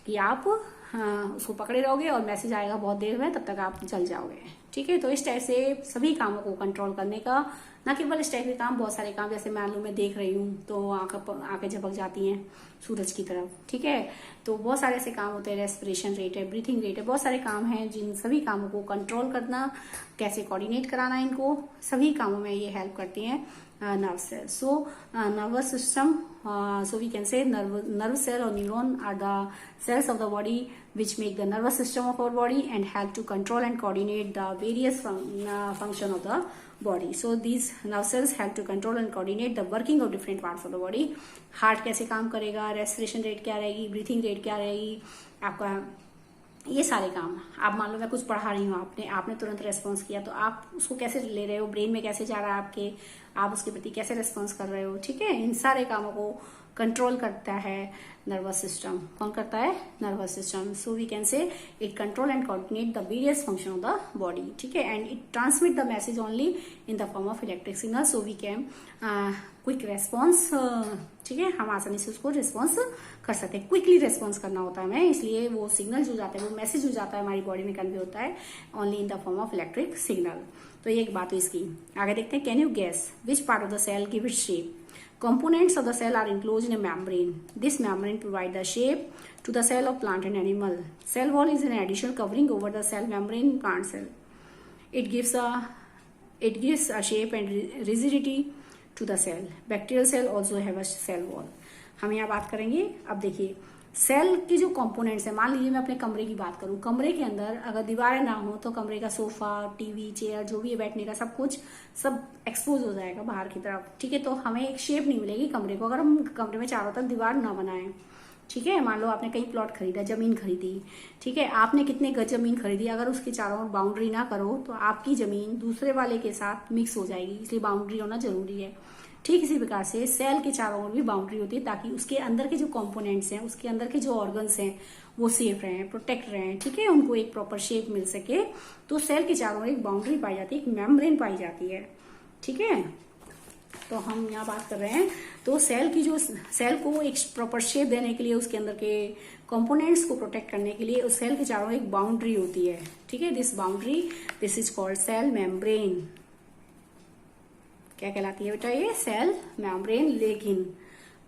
कि आप उसको पकड़े रहोगे और मैसेज आएगा बहुत देर में, तब तक आप जल जाओगे, ठीक है। तो इस टाइप से सभी कामों को कंट्रोल करने का, न केवल इस टाइप के काम, बहुत सारे काम, जैसे मान लो मैं देख रही हूँ तो आंखें झपक जाती हैं सूरज की तरफ, ठीक है। तो बहुत सारे ऐसे काम होते हैं, रेस्पिरेशन रेट है, ब्रीथिंग रेट है, बहुत सारे काम हैं जिन सभी कामों को कंट्रोल करना, कैसे कोऑर्डिनेट कराना, इनको सभी कामों में ये हेल्प करती हैं nerve cell. So nervous system, so we can say nerve cell or neuron are the cells of the body which make the nervous system of our body and help to control and coordinate the various function of the body. So these nerve cells help to control and coordinate the working of different parts of the body. Heart कैसे काम करेगा, respiration rate क्या रहेगी, breathing rate क्या रहेगी, आपका ये सारे काम। आप मान लो मैं कुछ पढ़ा रही हूँ, आपने तुरंत रेस्पॉन्स किया, तो आप उसको कैसे ले रहे हो, ब्रेन में कैसे जा रहा है आपके, आप उसके प्रति कैसे रेस्पॉन्स कर रहे हो, ठीक है। इन सारे कामों को कंट्रोल करता है नर्वस सिस्टम। कौन करता है, nervous system. So we can say it control and coordinate the various function of the body, ठीक है, and it transmit the message only in the form of electric signal, so we can quick response, ठीक है, हम आसानी से उसको response कर सकते हैं। क्विकली रेस्पॉन्स करना होता है हमें, इसलिए वो सिग्नल जो जाता है, वो मैसेज जो जाता है हमारी बॉडी में कन्वे होता है only in the form of electric signal. तो ये एक बात हुई इसकी। आगे देखते हैं, can you guess which part of the cell give it shape. Components of the cell are enclosed in a membrane. This membrane provides the shape to the cell of plant and animal. Cell wall is an additional covering over the cell membrane in plant cell. It gives a shape and rigidity to the cell. Bacterial cell also have a cell wall. हम यहाँ बात करेंगे। अब देखिए cell की जो components है, मान लीजिए मैं अपने कमरे की बात करूं, कमरे के अंदर अगर दीवारें ना हो तो कमरे का सोफा, टीवी, चेयर, जो भी है बैठने का सब कुछ सब एक्सपोज हो जाएगा बाहर की तरफ, ठीक है। तो हमें एक शेप नहीं मिलेगी कमरे को अगर हम कमरे में चारों तरफ दीवार ना बनाएं, ठीक है। मान लो आपने कहीं प्लॉट खरीदा, जमीन खरीदी, ठीक है, आपने कितने गज जमीन खरीदी, अगर उसके चारों ओर बाउंड्री ना करो तो आपकी जमीन दूसरे वाले के साथ मिक्स हो जाएगी, इसलिए बाउंड्री होना जरूरी है। ठीक इसी प्रकार से सेल के चारों ओर भी बाउंड्री होती है, ताकि उसके अंदर के जो कंपोनेंट्स हैं, उसके अंदर के जो ऑर्गन्स हैं वो सेफ रहें, प्रोटेक्ट रहें, ठीक है, उनको एक प्रॉपर शेप मिल सके। तो सेल के चारों ओर एक बाउंड्री पाई जाती है, एक मेम्ब्रेन पाई जाती है, ठीक है। तो हम यहाँ बात कर रहे हैं, तो सेल को एक प्रॉपर शेप देने के लिए, उसके अंदर के कंपोनेंट्स को प्रोटेक्ट करने के लिए उस सेल के चारों ओर एक बाउंड्री होती है, ठीक है। This is called cell membrane. क्या कहलाती है बेटा, ये सेल मेम्ब्रेन। लेकिन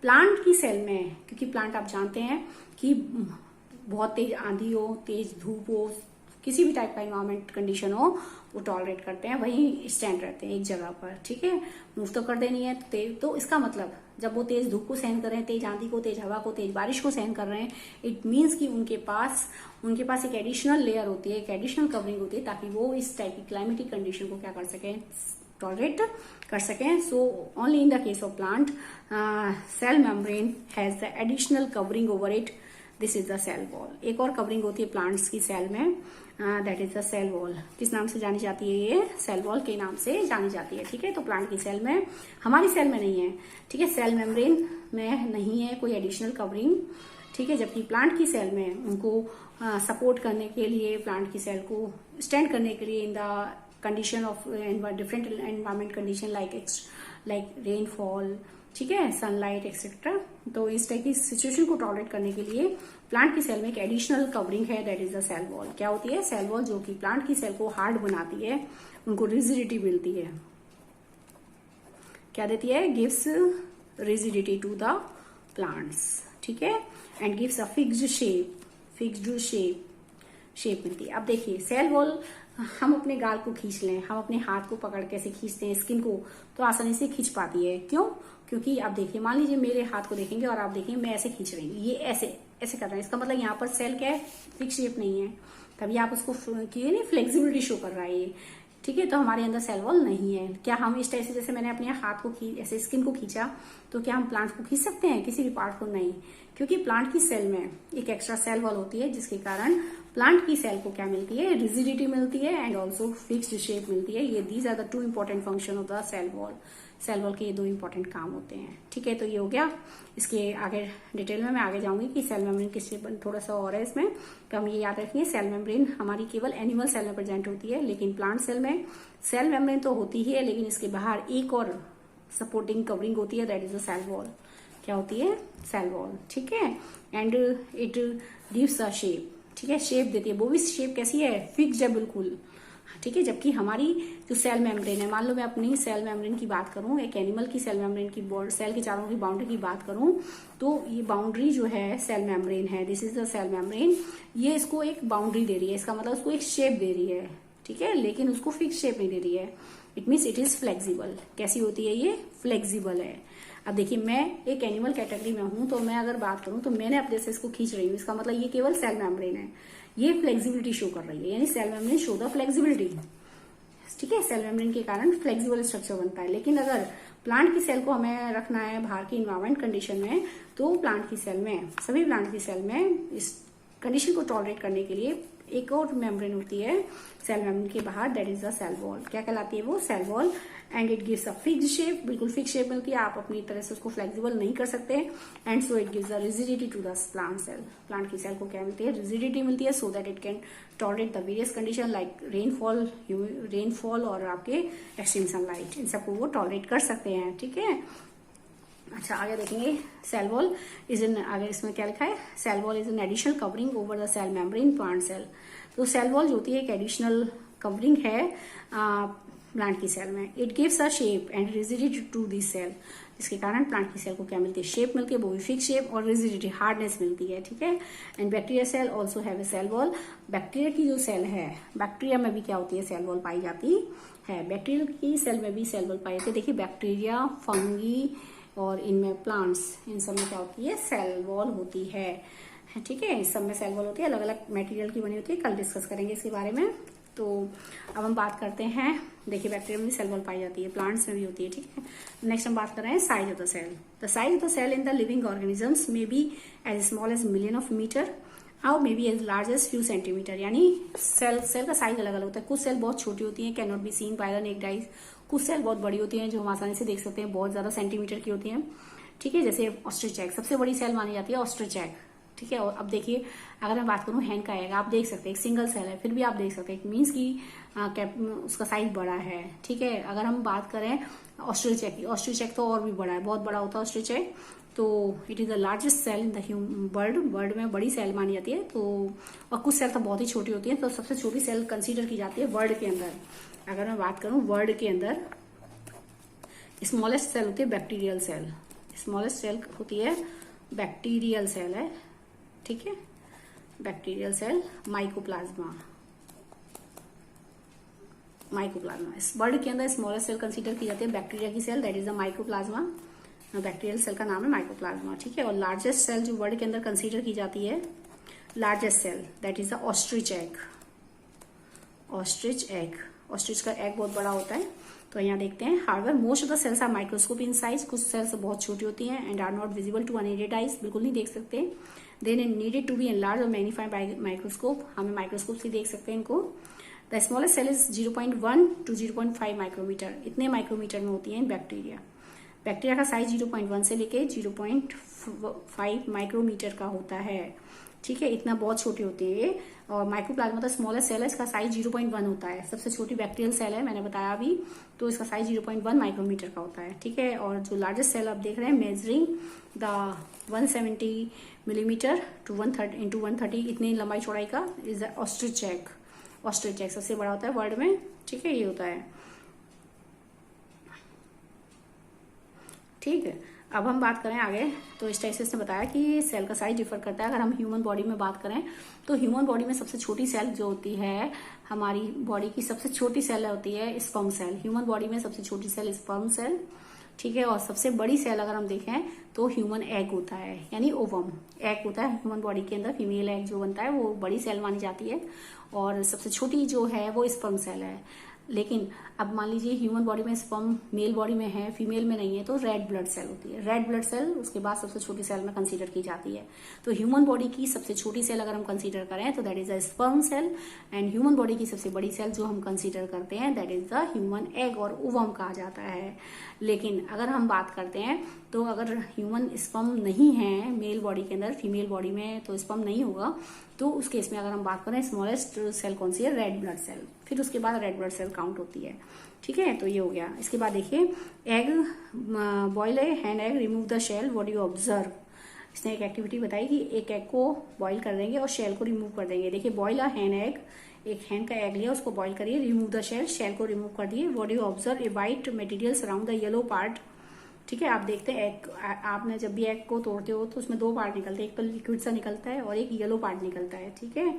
प्लांट की सेल में, क्योंकि प्लांट आप जानते हैं कि बहुत तेज आंधी हो, तेज धूप हो, किसी भी टाइप का इन्वायरमेंट कंडीशन हो, वो टॉलरेट करते हैं, वहीं स्टैंड रहते हैं एक जगह पर, ठीक है, मूव तो कर देनी है। तो इसका मतलब जब वो तेज धूप को सहन कर रहे हैं, तेज आंधी को, तेज हवा को, तेज बारिश को सहन कर रहे हैं, इट मीन्स कि उनके पास एक एडिशनल लेयर होती है, एक एडिशनल कवरिंग होती है, ताकि वो इस टाइप की क्लाइमेटिक कंडीशन को क्या कर सकें, टॉलरेट कर सकें. So only in the case of plant cell membrane has the additional covering over it. This is the cell wall. एक और कवरिंग होती है प्लांट्स की सेल में, that is the cell wall. किस नाम से जानी जाती है? ये सेल वॉल के नाम से जानी जाती है. ठीक है, तो प्लांट की सेल में, हमारी सेल में नहीं है. ठीक है, सेल मेम्ब्रेन में नहीं है कोई एडिशनल कवरिंग. ठीक है, जबकि प्लांट की सेल में उनको सपोर्ट करने के लिए, प्लांट की सेल को स्टैंड करने के लिए in the condition of different environment condition like rainfall, ठीक है, सनलाइट एक्सेट्रा, तो इस टाइप की सिचुएशन को टॉलरेट करने के लिए प्लांट की सेल में एक एडिशनल कवरिंग है, that is the cell wall. क्या होती है? सेल वॉल, जो कि प्लांट की सेल को हार्ड बनाती है, उनको रिजिडिटी मिलती है. क्या देती है? Gives rigidity to the plants. ठीक है, and gives a fixed shape मिलती है. अब देखिए, सेल वॉल हम अपने गाल को खींच लें, हम अपने हाथ को पकड़ के ऐसे खींचते हैं स्किन को, तो आसानी से खींच पाती है. क्यों? क्योंकि आप देखिए, मान लीजिए मेरे हाथ को देखेंगे और आप देखिए मैं ऐसे खींच रही हूँ, ये ऐसे ऐसे कर रहे हैं, इसका मतलब यहाँ पर सेल क्या है? फिक्स शेप नहीं है, तभी आप उसको नहीं फ्लेक्सिबिलिटी शो कर रहा है ये. ठीक है, तो हमारे अंदर सेल वॉल नहीं है. क्या हम इस टाइप से, जैसे मैंने अपने हाथ को ऐसे स्किन को खींचा, तो क्या हम प्लांट को खींच सकते हैं किसी भी पार्ट को? नहीं, क्योंकि प्लांट की सेल में एक एक्स्ट्रा सेल वॉल होती है, जिसके कारण प्लांट की सेल को क्या मिलती है? रिजिडिटी मिलती है एंड ऑल्सो फिक्स्ड शेप मिलती है. ये these are the two important function of the cell wall. Cell wall के ये 2 इंपॉर्टेंट काम होते हैं. ठीक है, तो ये हो गया. इसके आगे डिटेल में मैं आगे जाऊंगी कि सेल मेम्ब्रेन किससे थोड़ा सा और है इसमें, तो हम ये याद रखेंगे. सेल मेम्ब्रेन हमारी केवल एनिमल सेल में प्रेजेंट होती है, लेकिन प्लांट सेल में सेल मेम्ब्रेन तो होती ही है, लेकिन इसके बाहर एक और सपोर्टिंग कवरिंग होती है, that is the cell wall. क्या होती है? Cell wall. ठीक है, and it gives a shape. ठीक है, शेप देती है. वो भी शेप कैसी है? फिक्स्ड है बिल्कुल. ठीक है, जबकि हमारी जो सेल मेम्ब्रेन है, मान लो मैं अपनी सेल मेम्ब्रेन की बात करूं, एक एनिमल की सेल मेम्ब्रेन की सेल के चारों की बाउंड्री की बात करूं, तो ये बाउंड्री जो है सेल मेम्ब्रेन है, this is the cell membrane. ये इसको एक बाउंड्री दे रही है, इसका मतलब उसको एक शेप दे रही है. ठीक है, लेकिन उसको फिक्स शेप नहीं दे रही है. It means it is flexible. कैसी होती है ये? फ्लेक्सिबल है. अब देखिए, मैं एक एनिमल कैटेगरी में हूं, तो मैं अगर बात करूं तो मैंने अपने से इसको खींच रही हूँ, इसका मतलब ये केवल सेल मेम्ब्रेन है, ये फ्लेक्सिबिलिटी शो कर रही है, यानी cell membrane show the flexibility. ठीक है, सेल मेम्ब्रेन के कारण फ्लेक्सिबल स्ट्रक्चर बनता है. लेकिन अगर प्लांट की सेल को हमें रखना है बाहर की इन्वायरमेंट कंडीशन में, तो प्लांट की सेल में, सभी प्लांट की सेल में इस कंडीशन को टॉलरेट करने के लिए एक और मेम्ब्रेन होती है सेल मेम्ब्रेन के बाहर, that is the cell wall. क्या कहलाती है वो? Cell wall. And it gives a fixed shape, बिल्कुल फिक्स शेप मिलती है, आप अपनी तरह से उसको फ्लेक्सिबल नहीं कर सकते. And so it gives a rigidity to the plant cell. Plant की सेल को क्या मिलती है? रिजिडिटी मिलती है, so that it can tolerate the various condition like rainfall और आपके एक्सट्रीम सनलाइट, इन सबको वो टॉलरेट कर सकते हैं. ठीक है, अच्छा आगे देखेंगे. सेल वॉल इज इन, आगे इसमें क्या लिखा है? Cell wall is an additional covering over the cell membrane plant cell. तो सेल वॉल जो होती है एक एडिशनल कवरिंग है प्लांट की सेल में. It gives a shape and rigidity to this cell, जिसके कारण प्लांट की सेल को क्या मिलती है? शेप मिलती है, वो भी फिक्स शेप, और रिजिडिटी, हार्डनेस मिलती है. ठीक है, and bacteria cell also have a cell wall. Bacteria की जो सेल है, बैक्टीरिया में भी क्या होती है? सेल वॉल पाई जाती है. बैक्टीरिया की सेल में भी सेल वॉल पाई जाती है. देखिए, बैक्टीरिया, फंगी और इनमें प्लांट्स, इन सब में क्या होती है? सेल वॉल होती है. ठीक है, इस सब में सेल वॉल होती है, अलग अलग मटेरियल की बनी होती है. कल डिस्कस करेंगे इसके बारे में. तो अब हम बात करते हैं, देखिए बैक्टीरिया में भी सेल वॉल पाई जाती है, प्लांट्स में भी होती है. ठीक है, नेक्स्ट हम बात कर रहे हैं size of the cell. The size of the cell in the living organisms may be as small as million of metre और may be as large as few centimetre. यानी सेल का साइज अलग अलग होता है. कुछ सेल बहुत छोटी होती है, can not be seen by the necked eyes. कुछ सेल बहुत बड़ी होती है, जो हम आसानी से देख सकते हैं, बहुत ज्यादा सेंटीमीटर की होती है. ठीक है, जैसे ऑस्ट्रिच एग सबसे बड़ी सेल मानी जाती है, ऑस्ट्रिच एग. ठीक है, और अब देखिए, अगर मैं बात करूं हैंड का एग, आप देख सकते हैं एक सिंगल सेल है, फिर भी आप देख सकते हैं, मीन्स की उसका साइज बड़ा है. ठीक है, अगर हम बात करें ऑस्ट्रिच एग की, ऑस्ट्रिच एग तो और भी बड़ा है, बहुत बड़ा होता है ऑस्ट्रिच एग. तो it is the largest cell in the bird में बड़ी सेल मानी जाती है. तो और कुछ सेल तो बहुत ही छोटी होती है, तो सबसे छोटी सेल कंसीडर की जाती है बर्ड के अंदर. अगर मैं बात करूं बर्ड के अंदर, स्मॉलेस्ट सेल होती है बैक्टीरियल सेल. स्मॉलेस्ट सेल होती है बैक्टीरियल सेल है. ठीक है, बैक्टीरियल सेल माइकोप्लाज्मा. इस बर्ड के अंदर स्मॉलेस्ट सेल कंसीडर की जाती है बैक्टीरिया की cell, that is the mycoplasma. Bacterial cell का नाम है माइकोप्लाज्मा, ठीक है। और लार्जेस्ट सेल जो वर्ल्ड के अंदर कंसीडर की जाती है, largest cell, that is the ostrich egg. Ostrich egg, ostrich का एग बहुत बड़ा होता है। तो यहाँ देखते हैं, हार्डवेयर most of the cells are microscope in size, कुछ सेल्स बहुत छोटी होती हैं, and are not visible to unaided eyes, बिल्कुल नहीं देख सकते। Then needed to be enlarge और मैग्नीफाई बाय माइक्रोस्कोप, हमें माइक्रोस्कोप से देख सकते हैं इनको। The smallest cell is 0.1 to 0.5 micrometer, इतने माइक्रोमीटर में होती है बैक्टीरिया। बैक्टीरिया का साइज 0.1 से लेके 0.5 माइक्रोमीटर का होता है, ठीक है। इतना बहुत छोटी होती है ये। और माइक्रोप्लाज्मा तो स्मॉलेस्ट सेल है, इसका साइज 0.1 होता है, सबसे छोटी बैक्टीरियल सेल है, मैंने बताया अभी। तो इसका साइज 0.1 माइक्रोमीटर का होता है, ठीक है। और जो लार्जेस्ट सेल आप देख रहे हैं, measuring the 170 millimetre to 130 into 130, इतनी लंबाई चौड़ाई का is the ostrich egg. Ostrich egg सबसे बड़ा होता है वर्ल्ड में, ठीक है, ये होता है, ठीक है। अब हम बात करें आगे, तो इस टाइप से इसने बताया कि सेल का साइज डिफर करता है। अगर हम ह्यूमन बॉडी में बात करें तो ह्यूमन बॉडी में सबसे छोटी सेल जो होती है, हमारी बॉडी की सबसे छोटी सेल होती है स्पर्म सेल। ह्यूमन बॉडी में सबसे छोटी सेल स्पर्म सेल, ठीक है। और सबसे बड़ी सेल अगर हम देखें तो ह्यूमन एग होता है, यानी ओवम एग होता है ह्यूमन बॉडी के अंदर। फीमेल एग जो बनता है वो बड़ी सेल मानी जाती है, और सबसे छोटी जो है वो स्पर्म सेल है। लेकिन अब मान लीजिए ह्यूमन बॉडी में स्पर्म मेल बॉडी में है, फीमेल में नहीं है, तो रेड ब्लड सेल होती है। रेड ब्लड सेल उसके बाद सबसे छोटी सेल में कंसीडर की जाती है। तो ह्यूमन बॉडी की सबसे छोटी सेल अगर हम कंसीडर करें तो that is the sperm cell, and human body की सबसे बड़ी सेल जो हम कंसीडर करते हैं that is the human egg और ओवम कहा जाता है। लेकिन अगर हम बात करते हैं तो अगर ह्यूमन स्पर्म नहीं है मेल बॉडी के अंदर, फीमेल बॉडी में तो स्पर्म नहीं होगा, तो उस केस में अगर हम बात करें स्मॉलेस्ट सेल कौन सी है, रेड ब्लड सेल। फिर उसके बाद रेड ब्लड सेल काउंट होती है, ठीक है। तो ये हो गया। इसके बाद देखिए, एग बॉयल है, hand egg, remove the shell, what you observe. इसने एक एक्टिविटी बताई कि एक एग को बॉईल कर देंगे और शेल को रिमूव कर देंगे। देखिए, बॉयल अ हैंड एग, एक हैंड का एग लिया, उसको बॉईल करिए, रिमूव द शेल, शेल को रिमूव कर दिए। What you observe, a white material surround the yellow part, ठीक है। आप देखते हैं एग, आपने जब भी एग को तोड़ते हो तो उसमें दो पार्ट निकलते हैं, एक तो लिक्विड सा निकलता है और एक येलो पार्ट निकलता है, ठीक है।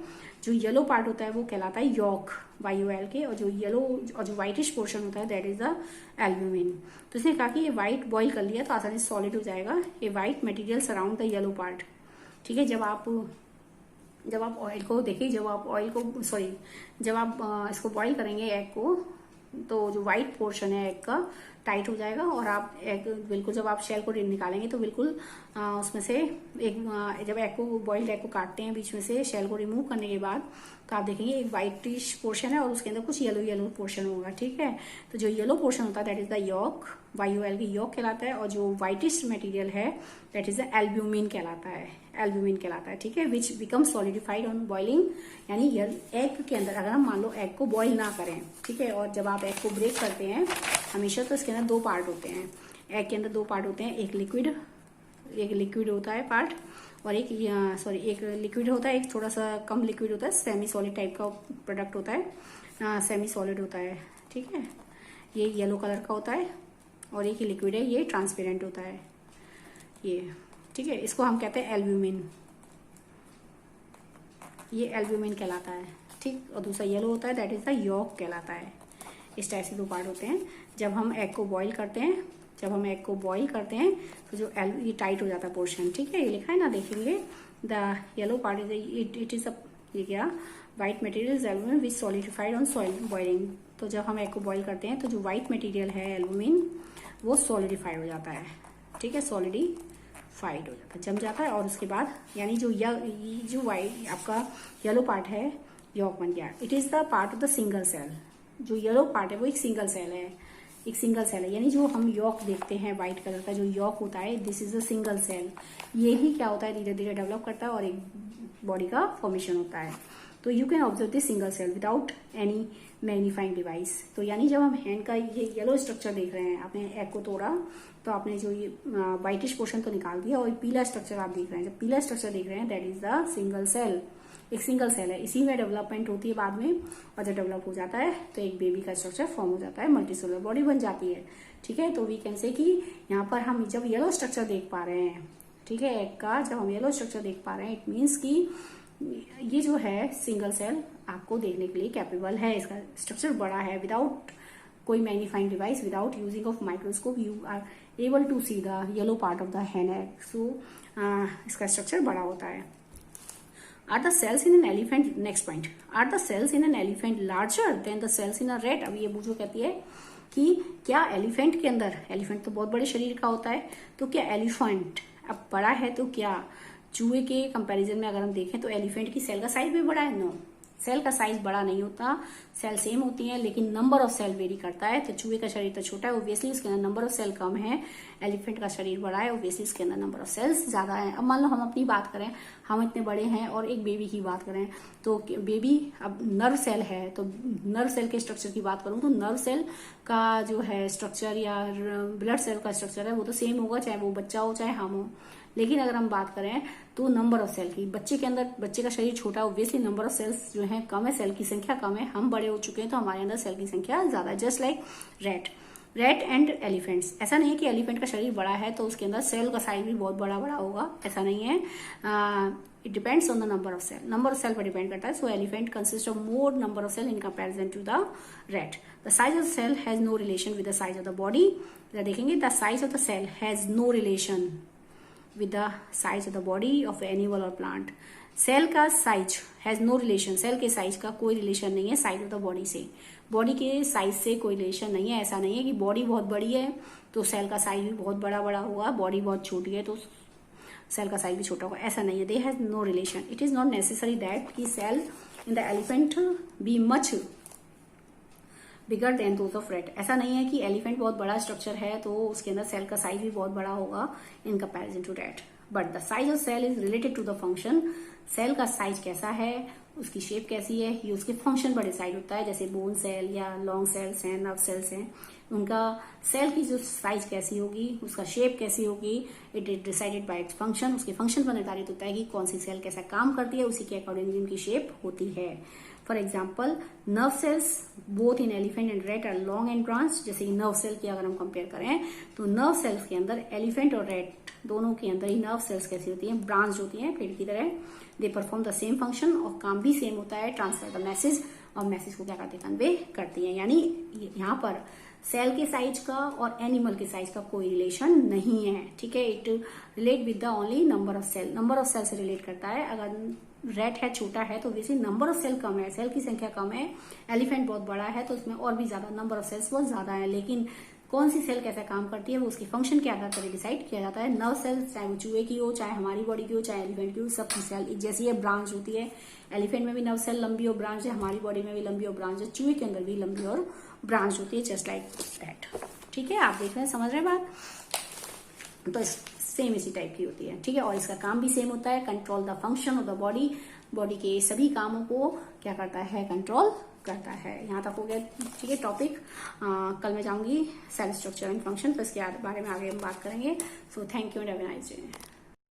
जो येलो पार्ट होता है वो कहलाता है यॉक, YOL के, और जो येलो और जो व्हाइटिश पोर्शन होता है दैट इज द एल्ब्यूमिन। तो इसने कहा कि ये व्हाइट बॉईल कर लिया तो आसानी से सॉलिड हो जाएगा। ये white material surround the yellow part, ठीक है। जब आप ऑयल को देखिए, जब आप इसको बॉईल करेंगे एग को, तो जो व्हाइट पोर्शन है एग का टाइट हो जाएगा, और आप एग बिल्कुल जब आप शेल को निकालेंगे तो बिल्कुल उसमें से एक, जब एग को बॉइल्ड एग को काटते हैं बीच में से शेल को रिमूव करने के बाद, तो आप देखेंगे एक व्हाइटिश पोर्शन है और उसके अंदर कुछ येलो पोर्शन होगा, ठीक है। तो जो येलो पोर्शन होता है that is the yolk, YOL की यॉक कहलाता है, और जो व्हाइटिश मटेरियल है दैट इज द एल्ब्यूमिन कहलाता है, ठीक है। Which become solidified on boiling, यानी एग के अंदर अगर हम मान लो एग को बॉईल ना करें, ठीक है, और जब आप एग को ब्रेक करते हैं हमेशा, तो इसके अंदर दो पार्ट होते हैं, एग के अंदर दो पार्ट होते हैं, एक लिक्विड होता है पार्ट, और एक लिक्विड होता है, एक थोड़ा सा कम लिक्विड होता है, सेमी सॉलिड टाइप का प्रोडक्ट होता है, सेमी सॉलिड होता है, ठीक है। ये येलो कलर का होता है, और एक लिक्विड है, ये ट्रांसपेरेंट होता है, ये, ठीक है। इसको हम कहते हैं एल्ब्यूमिन, ये एल्ब्यूमिन कहलाता है, ठीक। और दूसरा येलो होता है दैट इज द यॉक कहलाता है। इस टाइप से दो पार्ट होते हैं। जब हम एग को बॉईल करते हैं तो जो ये टाइट हो जाता है पोर्शन, ठीक है। ये लिखा है ना, देखेंगे, the yellow part is it is ये क्या, white material is albumin which solidified on soil boiling. तो जब हम एग को बॉईल करते हैं तो जो व्हाइट मटेरियल है एल्ब्यूमिन वो सॉलिडिफाइड हो जाता है, ठीक है, सॉलिडिफाइड हो जाता है, जम जाता है। और उसके बाद यानी जो व्हाइट आपका येलो पार्ट है यॉक बन गया। It is the part of the single cell, जो येलो पार्ट है वो एक सिंगल सेल है, यानी जो हम यॉक देखते हैं व्हाइट कलर का जो यॉक होता है, this is a single cell. ये ही क्या होता है, धीरे धीरे डेवलप करता है और एक बॉडी का फॉर्मेशन होता है। तो you can observe this single cell without any magnifying device. तो यानी जब हम हैंड का ये येलो स्ट्रक्चर देख रहे हैं, आपने एग को तोड़ा तो आपने जो ये व्हाइटिश पोर्शन तो निकाल दिया, और पीला स्ट्रक्चर आप देख रहे हैं, जब पीला स्ट्रक्चर देख रहे हैं that is the single cell, एक सिंगल सेल है। इसी में डेवलपमेंट होती है बाद में, और जब डेवलप हो जाता है तो एक बेबी का स्ट्रक्चर फॉर्म हो जाता है, मल्टीसेलुलर बॉडी बन जाती है, ठीक है। तो वी कैन से कि यहाँ पर हम जब येलो स्ट्रक्चर देख पा रहे हैं, ठीक है, एग का जब हम येलो स्ट्रक्चर देख पा रहे हैं, इट मीन्स कि ये जो है सिंगल सेल आपको देखने के लिए कैपेबल है, इसका स्ट्रक्चर बड़ा है, विदाउट कोई magnifying device without using of microscope you are able to see the yellow part of the hen egg. So इसका स्ट्रक्चर बड़ा होता है. Are the cells in an elephant, next point, are the cells in an elephant larger than the cells in a rat? अब ये बूझो कहती है कि क्या एलिफेंट के अंदर, एलिफेंट तो बहुत बड़े शरीर का होता है, तो क्या एलिफेंट अब बड़ा है तो क्या चूहे के कंपैरिजन में अगर हम देखें तो एलिफेंट की सेल का साइज भी बड़ा है? नो, सेल का साइज बड़ा नहीं होता, सेल सेम होती हैं लेकिन नंबर ऑफ सेल वेरी करता है. तो चूहे का शरीर तो छोटा है, ऑब्वियसली उसके अंदर नंबर ऑफ सेल कम है. एलिफेंट का शरीर बड़ा है, ऑब्वियसली उसके अंदर नंबर ऑफ सेल्स ज्यादा है. अब मान लो हम अपनी बात करें, हम इतने बड़े हैं और एक बेबी की बात करें तो बेबी अब नर्व सेल है, तो नर्व सेल के स्ट्रक्चर की बात करूं तो नर्व सेल का जो है स्ट्रक्चर या ब्लड सेल का स्ट्रक्चर है वो तो सेम होगा, चाहे वो बच्चा हो चाहे हम हो. लेकिन अगर हम बात करें तो नंबर ऑफ सेल की, बच्चे के अंदर, बच्चे का शरीर छोटा है, ऑब्वियसली नंबर ऑफ सेल्स जो है कम है, सेल की संख्या कम है. हम बड़े हो चुके हैं तो हमारे अंदर सेल की संख्या ज्यादा है. Just like rate and elephants. ऐसा नहीं है कि एलिफेंट का शरीर बड़ा है तो उसके अंदर सेल का साइज भी बहुत बड़ा बड़ा होगा, ऐसा नहीं है. It depends on the number of cell, number of cell पर डिपेंड करता है. So elephant consist of more number of cell in comparison to the rat. The size of cell has no relation with the size of the body. देखेंगे the size of the cell has no relation with the size of the body of animal or plant. Cell का size has no relation, cell के size का कोई relation नहीं है size of the body से. Body के size से कोई रिलेशन नहीं है. ऐसा नहीं है कि बॉडी बहुत बड़ी है तो सेल का साइज भी बहुत बड़ा बड़ा होगा, बॉडी बहुत छोटी है तो सेल का साइज भी छोटा होगा, ऐसा नहीं है. They has no relation. It is not necessary that कि cell in the elephant be much bigger than those of rat. ऐसा नहीं है कि एलिफेंट बहुत बड़ा स्ट्रक्चर है तो उसके अंदर सेल का साइज भी बहुत बड़ा होगा in comparison to rat. But the size of cell is related to the function. Cell का साइज कैसा है, उसकी शेप कैसी है, ये उसके फंक्शन पर डिसाइड होता है. जैसे बोन सेल या लॉन्ग सेल्स हैं, नर्व सेल्स हैं, उनका सेल की जो साइज कैसी होगी, उसका शेप कैसी होगी, it is decided by its function. उसके फंक्शन पर निर्धारित होता है कि कौन सी सेल कैसा काम करती है, उसी के अकॉर्डिंग उनकी शेप होती है. For example nerve cells both in elephant and rat are long and branch. जैसे नर्व सेल की अगर हम कंपेयर करें तो नर्व सेल्स के अंदर एलिफेंट और रेट दोनों के अंदर ही नर्व सेल्स कैसी होती हैं, ब्रांच होती हैं पेड़ की तरह. They perform the same function और काम भी सेम होता है, ट्रांसफर द मैसेज, और मैसेज को क्या करते हैं, कन्वे करती हैं. यानी यहाँ पर सेल के साइज का और एनिमल के साइज का कोई रिलेशन नहीं है. ठीक है, it relate with the only number of cell. Number of cell से रिलेट करता है. अगर रेट है छोटा है तो वैसे नंबर ऑफ सेल कम है, सेल की संख्या कम है. एलिफेंट बहुत बड़ा है तो उसमें और भी ज्यादा नंबर ऑफ सेल्स बहुत ज्यादा है. लेकिन कौन सी सेल कैसा काम करती है वो उसके फंक्शन के आधार पर डिसाइड किया जाता है. नर्व सेल्स चाहे वो चूहे की हो, चाहे हमारी बॉडी की हो, चाहे एलिफेंट की हो, सबकी सेल एक जैसी है, ब्रांच होती है. एलिफेंट में भी नर्व सेल लंबी और ब्रांच है, हमारी बॉडी में भी लंबी और ब्रांच है, चूहे के अंदर भी लंबी और ब्रांच होती है, जस्ट लाइक दैट. ठीक है, आप देख रहे हैं, समझ रहे हैं बात. तो सेम इसी टाइप की होती है. ठीक है, और इसका काम भी सेम होता है, control the function of the body. Body के सभी कामों को क्या करता है, कंट्रोल करता है. यहाँ तक हो गया. ठीक है टॉपिक. कल मैं जाऊंगी सेल स्ट्रक्चर एंड फंक्शन, तो इसके बारे में आगे हम बात करेंगे. So thank you and have a nice day.